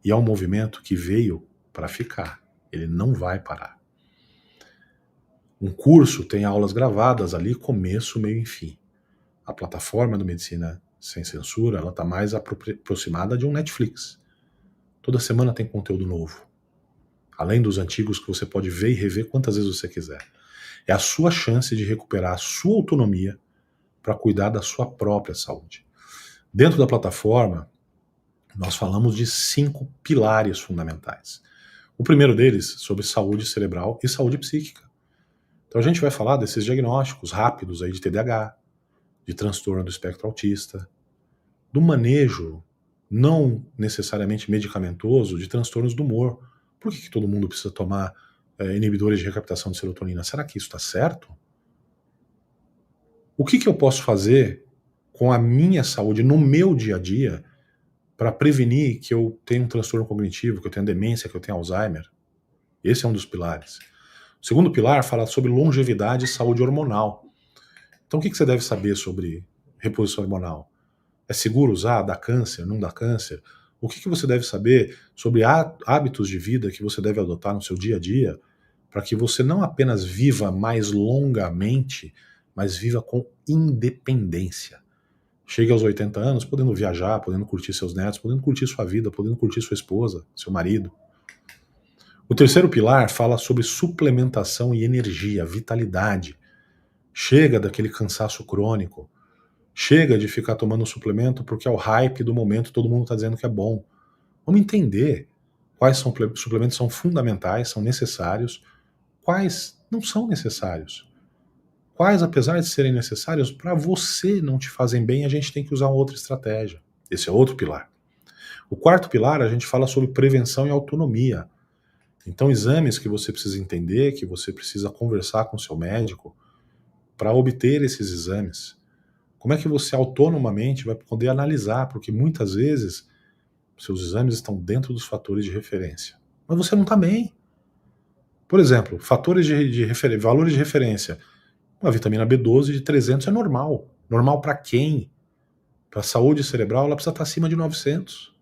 E é um movimento que veio para ficar. Ele não vai parar. Um curso tem aulas gravadas ali, começo, meio e fim. A plataforma do Medicina Sem Censura, ela está mais aproximada de um Netflix. Toda semana tem conteúdo novo. Além dos antigos que você pode ver e rever quantas vezes você quiser. É a sua chance de recuperar a sua autonomia para cuidar da sua própria saúde. Dentro da plataforma, nós falamos de 5 pilares fundamentais. O primeiro deles, sobre saúde cerebral e saúde psíquica. Então a gente vai falar desses diagnósticos rápidos aí de TDAH, de transtorno do espectro autista, do manejo não necessariamente medicamentoso de transtornos do humor. Por que todo mundo precisa tomar inibidores de recaptação de serotonina? Será que isso está certo? O que eu posso fazer com a minha saúde no meu dia a dia para prevenir que eu tenha um transtorno cognitivo, que eu tenha demência, que eu tenha Alzheimer. Esse é um dos pilares. O segundo pilar fala sobre longevidade e saúde hormonal. Então o que você deve saber sobre reposição hormonal? É seguro usar? Dá câncer? Não dá câncer? O que você deve saber sobre hábitos de vida que você deve adotar no seu dia a dia para que você não apenas viva mais longamente, mas viva com independência. Chegue aos 80 anos podendo viajar, podendo curtir seus netos, podendo curtir sua vida, podendo curtir sua esposa, seu marido. O terceiro pilar fala sobre suplementação e energia, vitalidade. Chega daquele cansaço crônico. Chega de ficar tomando suplemento porque é o hype do momento, todo mundo está dizendo que é bom. Vamos entender quais suplementos são fundamentais, são necessários, quais não são necessários. Quais, apesar de serem necessários, para você não te fazem bem, a gente tem que usar outra estratégia. Esse é outro pilar. O quarto pilar, a gente fala sobre prevenção e autonomia. Então, exames que você precisa entender, que você precisa conversar com o seu médico para obter esses exames. Como é que você autonomamente vai poder analisar? Porque muitas vezes seus exames estão dentro dos fatores de referência. Mas você não está bem. Por exemplo, fatores valores de referência. Uma vitamina B12 de 300 é normal. Normal para quem? Para a saúde cerebral, ela precisa estar acima de 900.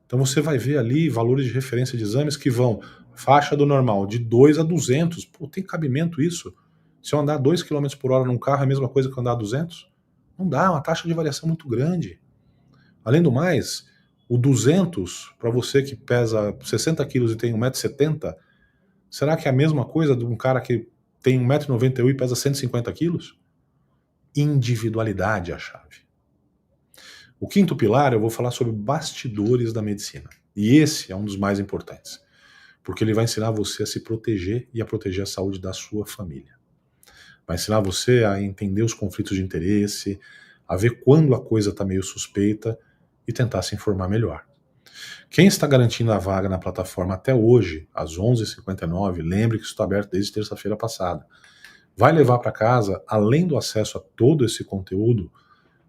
Então você vai ver ali valores de referência de exames que vão faixa do normal, de 2 a 200. Pô, tem cabimento isso? Se eu andar 2 km por hora num carro é a mesma coisa que eu andar 200? Não dá, é uma taxa de variação muito grande. Além do mais, o 200, para você que pesa 60 quilos e tem 1,70 m, será que é a mesma coisa de um cara que tem 1,91 m e pesa 150 quilos? Individualidade é a chave. O quinto pilar, eu vou falar sobre bastidores da medicina. E esse é um dos mais importantes, porque ele vai ensinar você a se proteger e a proteger a saúde da sua família. Vai ensinar você a entender os conflitos de interesse, a ver quando a coisa está meio suspeita e tentar se informar melhor. Quem está garantindo a vaga na plataforma até hoje, às 11h59, lembre que isso está aberto desde terça-feira passada, vai levar para casa, além do acesso a todo esse conteúdo,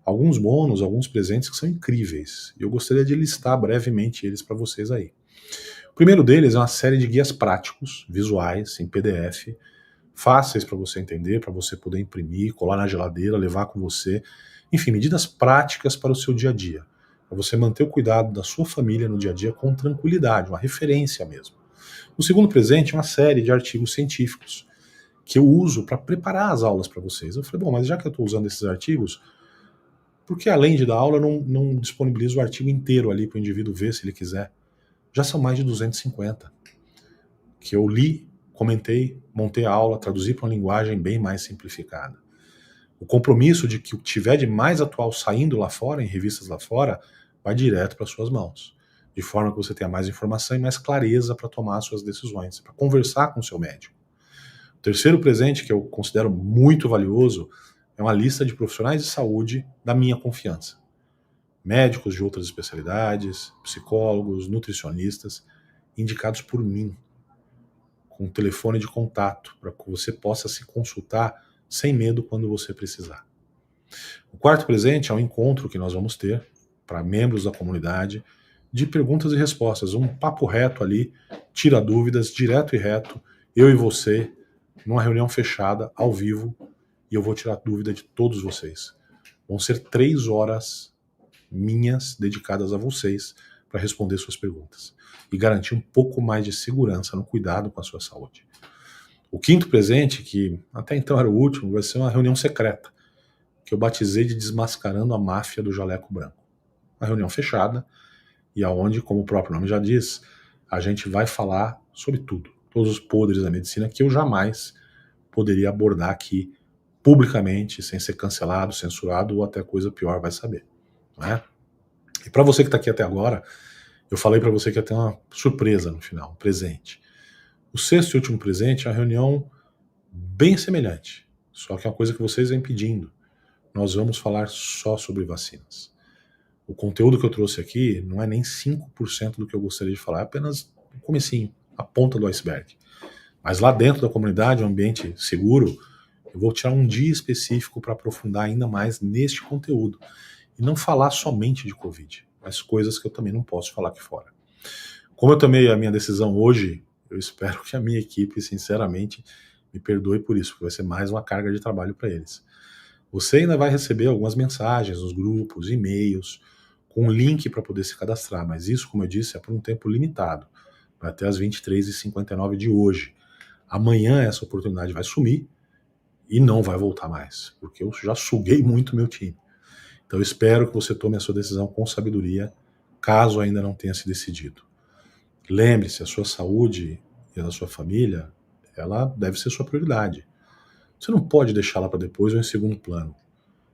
alguns bônus, alguns presentes que são incríveis. E eu gostaria de listar brevemente eles para vocês aí. O primeiro deles é uma série de guias práticos, visuais, em PDF, fáceis para você entender, para você poder imprimir, colar na geladeira, levar com você. Enfim, medidas práticas para o seu dia a dia. Para você manter o cuidado da sua família no dia a dia com tranquilidade, uma referência mesmo. O segundo presente é uma série de artigos científicos que eu uso para preparar as aulas para vocês. Eu falei, bom, mas já que eu estou usando esses artigos, por que além de dar aula eu não disponibilizo o artigo inteiro ali para o indivíduo ver se ele quiser? Já são mais de 250 que eu li, comentei, montei a aula, traduzi para uma linguagem bem mais simplificada. O compromisso de que o que tiver de mais atual saindo lá fora, em revistas lá fora, vai direto para suas mãos, de forma que você tenha mais informação e mais clareza para tomar suas decisões, para conversar com o seu médico. O terceiro presente que eu considero muito valioso é uma lista de profissionais de saúde da minha confiança. Médicos de outras especialidades, psicólogos, nutricionistas, indicados por mim, com um telefone de contato, para que você possa se consultar sem medo quando você precisar. O quarto presente é um encontro que nós vamos ter para membros da comunidade de perguntas e respostas, um papo reto ali, tira dúvidas, direto e reto, eu e você, numa reunião fechada, ao vivo, e eu vou tirar dúvida de todos vocês. Vão ser 3 horas minhas dedicadas a vocês para responder suas perguntas e garantir um pouco mais de segurança no cuidado com a sua saúde. O quinto presente, que até então era o último, vai ser uma reunião secreta, que eu batizei de Desmascarando a Máfia do Jaleco Branco. Uma reunião fechada, e aonde, como o próprio nome já diz, a gente vai falar sobre tudo, todos os podres da medicina que eu jamais poderia abordar aqui publicamente, sem ser cancelado, censurado ou até coisa pior vai saber. Não é? E para você que está aqui até agora, eu falei para você que ia ter uma surpresa no final, um presente. O sexto e último presente é uma reunião bem semelhante, só que é uma coisa que vocês vêm pedindo. Nós vamos falar só sobre vacinas. O conteúdo que eu trouxe aqui não é nem 5% do que eu gostaria de falar, é apenas o comecinho, a ponta do iceberg. Mas lá dentro da comunidade, um ambiente seguro, eu vou tirar um dia específico para aprofundar ainda mais neste conteúdo. E não falar somente de Covid, mas coisas que eu também não posso falar aqui fora. Como eu tomei a minha decisão hoje, eu espero que a minha equipe, sinceramente, me perdoe por isso, porque vai ser mais uma carga de trabalho para eles. Você ainda vai receber algumas mensagens nos grupos, e-mails, com link para poder se cadastrar, mas isso, como eu disse, é por um tempo limitado, vai até as 23h59 de hoje. Amanhã essa oportunidade vai sumir e não vai voltar mais, porque eu já suguei muito meu time. Então eu espero que você tome a sua decisão com sabedoria, caso ainda não tenha se decidido. Lembre-se, a sua saúde e a da sua família, ela deve ser sua prioridade. Você não pode deixá-la para depois ou em segundo plano.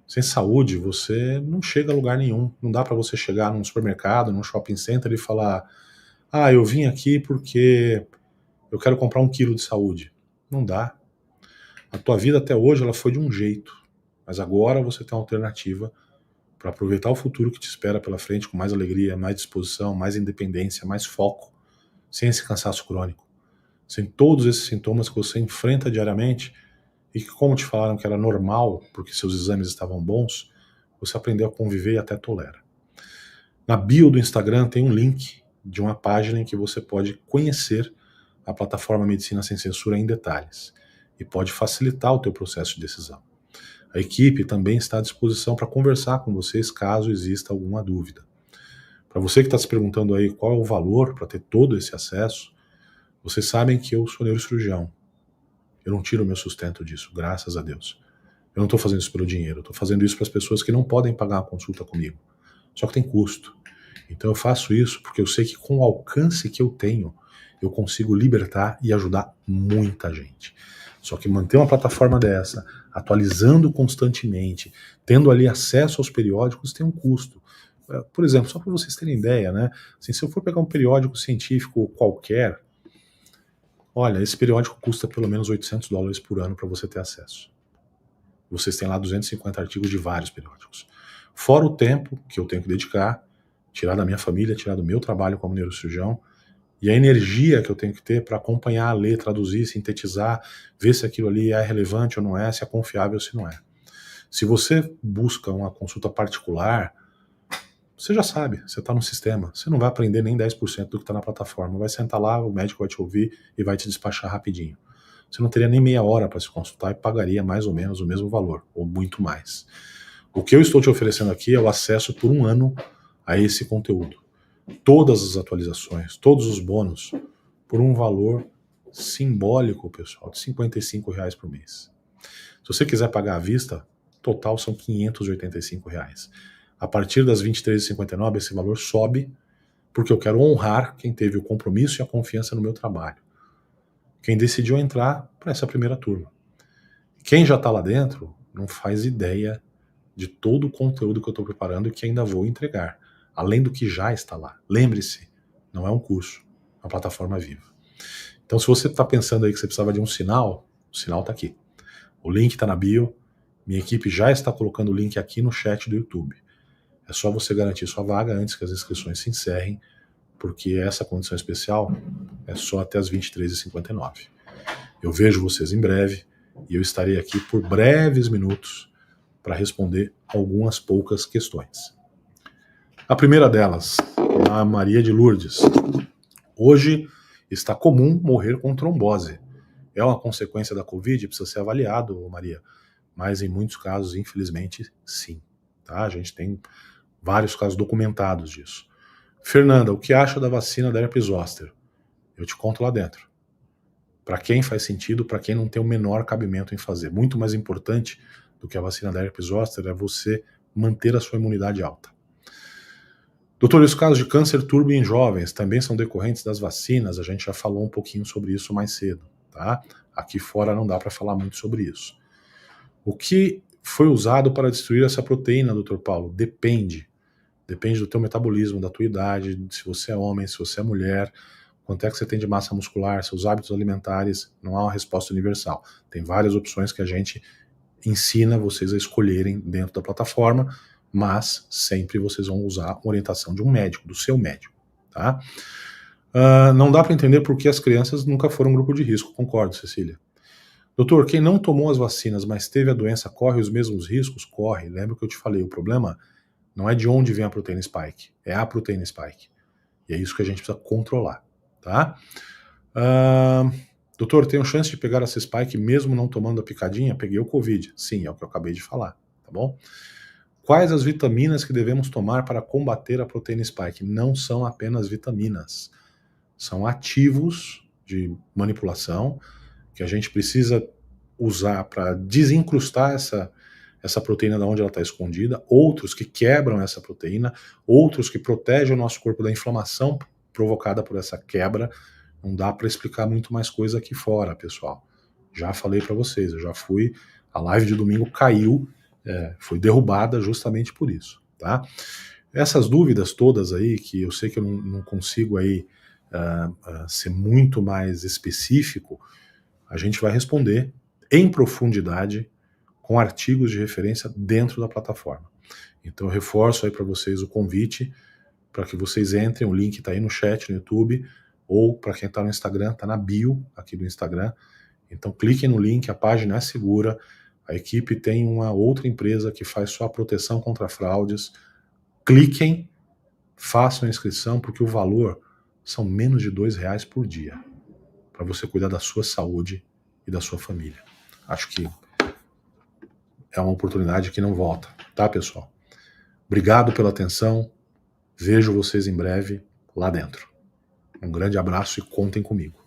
Sem saúde, você não chega a lugar nenhum. Não dá para você chegar num supermercado, num shopping center e falar: ah, eu vim aqui porque eu quero comprar 1 quilo de saúde. Não dá. A tua vida até hoje ela foi de um jeito, mas agora você tem uma alternativa para aproveitar o futuro que te espera pela frente com mais alegria, mais disposição, mais independência, mais foco, sem esse cansaço crônico, sem todos esses sintomas que você enfrenta diariamente e que, como te falaram que era normal, porque seus exames estavam bons, você aprendeu a conviver e até tolera. Na bio do Instagram tem um link de uma página em que você pode conhecer a plataforma Medicina Sem Censura em detalhes e pode facilitar o teu processo de decisão. A equipe também está à disposição para conversar com vocês caso exista alguma dúvida. Para você que está se perguntando aí qual é o valor para ter todo esse acesso, vocês sabem que eu sou neurocirurgião. Eu não tiro o meu sustento disso, graças a Deus. Eu não estou fazendo isso pelo dinheiro, eu estou fazendo isso para as pessoas que não podem pagar uma consulta comigo. Só que tem custo. Então eu faço isso porque eu sei que com o alcance que eu tenho, eu consigo libertar e ajudar muita gente. Só que manter uma plataforma dessa, atualizando constantemente, tendo ali acesso aos periódicos, tem um custo. Por exemplo, só para vocês terem ideia, né? Assim, se eu for pegar um periódico científico qualquer, olha, esse periódico custa pelo menos $800 por ano para você ter acesso. Vocês têm lá 250 artigos de vários periódicos. Fora o tempo que eu tenho que dedicar, tirar da minha família, tirar do meu trabalho como neurocirurgião, e a energia que eu tenho que ter para acompanhar, ler, traduzir, sintetizar, ver se aquilo ali é relevante ou não é, se é confiável ou se não é. Se você busca uma consulta particular, você já sabe, você está no sistema, você não vai aprender nem 10% do que está na plataforma, vai sentar lá, o médico vai te ouvir e vai te despachar rapidinho. Você não teria nem meia hora para se consultar e pagaria mais ou menos o mesmo valor, ou muito mais. O que eu estou te oferecendo aqui é o acesso por 1 ano a esse conteúdo. Todas as atualizações, todos os bônus, por um valor simbólico, pessoal, de R$55 por mês. Se você quiser pagar à vista, total são R$585. A partir das 23h59, esse valor sobe, porque eu quero honrar quem teve o compromisso e a confiança no meu trabalho. Quem decidiu entrar para essa primeira turma. Quem já está lá dentro não faz ideia de todo o conteúdo que eu estou preparando e que ainda vou entregar, além do que já está lá. Lembre-se, não é um curso, é uma plataforma viva. Então, se você está pensando aí que você precisava de um sinal, o sinal está aqui. O link está na bio, minha equipe já está colocando o link aqui no chat do YouTube. É só você garantir sua vaga antes que as inscrições se encerrem, porque essa condição especial é só até as 23h59. Eu vejo vocês em breve e eu estarei aqui por breves minutos para responder algumas poucas questões. A primeira delas, a Maria de Lourdes. Hoje está comum morrer com trombose. É uma consequência da Covid? Precisa ser avaliado, Maria. Mas em muitos casos, infelizmente, sim. Tá? A gente tem vários casos documentados disso. Fernanda, o que acha da vacina da herpes zoster? Eu te conto lá dentro. Para quem faz sentido, para quem não tem o menor cabimento em fazer. Muito mais importante do que a vacina da herpes zoster é você manter a sua imunidade alta. Doutor, os casos de câncer turbo em jovens também são decorrentes das vacinas? A gente já falou um pouquinho sobre isso mais cedo, tá? Aqui fora não dá para falar muito sobre isso. O que foi usado para destruir essa proteína, doutor Paulo? Depende. Depende do teu metabolismo, da tua idade, se você é homem, se você é mulher, quanto é que você tem de massa muscular, seus hábitos alimentares. Não há uma resposta universal. Tem várias opções que a gente ensina vocês a escolherem dentro da plataforma, mas sempre vocês vão usar a orientação de um médico, do seu médico, tá? Não dá para entender por que as crianças nunca foram um grupo de risco. Concordo, Cecília. Doutor, quem não tomou as vacinas, mas teve a doença, corre os mesmos riscos? Corre. Lembra que eu te falei, o problema Não é de onde vem a proteína spike, é a proteína spike. E é isso que a gente precisa controlar, tá? Doutor, tenho chance de pegar essa spike mesmo não tomando a picadinha? Peguei o Covid. Sim, é o que eu acabei de falar, tá bom? Quais as vitaminas que devemos tomar para combater a proteína spike? Não são apenas vitaminas, são ativos de manipulação que a gente precisa usar para desincrustar essa proteína da onde ela está escondida, outros que quebram essa proteína, outros que protegem o nosso corpo da inflamação provocada por essa quebra. Não dá para explicar muito mais coisa aqui fora, pessoal. Já falei para vocês, eu já fui, a live de domingo caiu, foi derrubada justamente por isso, tá? Essas dúvidas todas aí, que eu sei que eu não consigo aí ser muito mais específico, a gente vai responder em profundidade com artigos de referência dentro da plataforma. Então eu reforço aí para vocês o convite para que vocês entrem, o link está aí no chat no YouTube, ou para quem está no Instagram, está na bio aqui do Instagram. Então cliquem no link, a página é segura, a equipe tem uma outra empresa que faz só a proteção contra fraudes. Cliquem, façam a inscrição, porque o valor são menos de R$2 por dia, para você cuidar da sua saúde e da sua família. Acho que é uma oportunidade que não volta, tá, pessoal? Obrigado pela atenção, vejo vocês em breve lá dentro. Um grande abraço e contem comigo.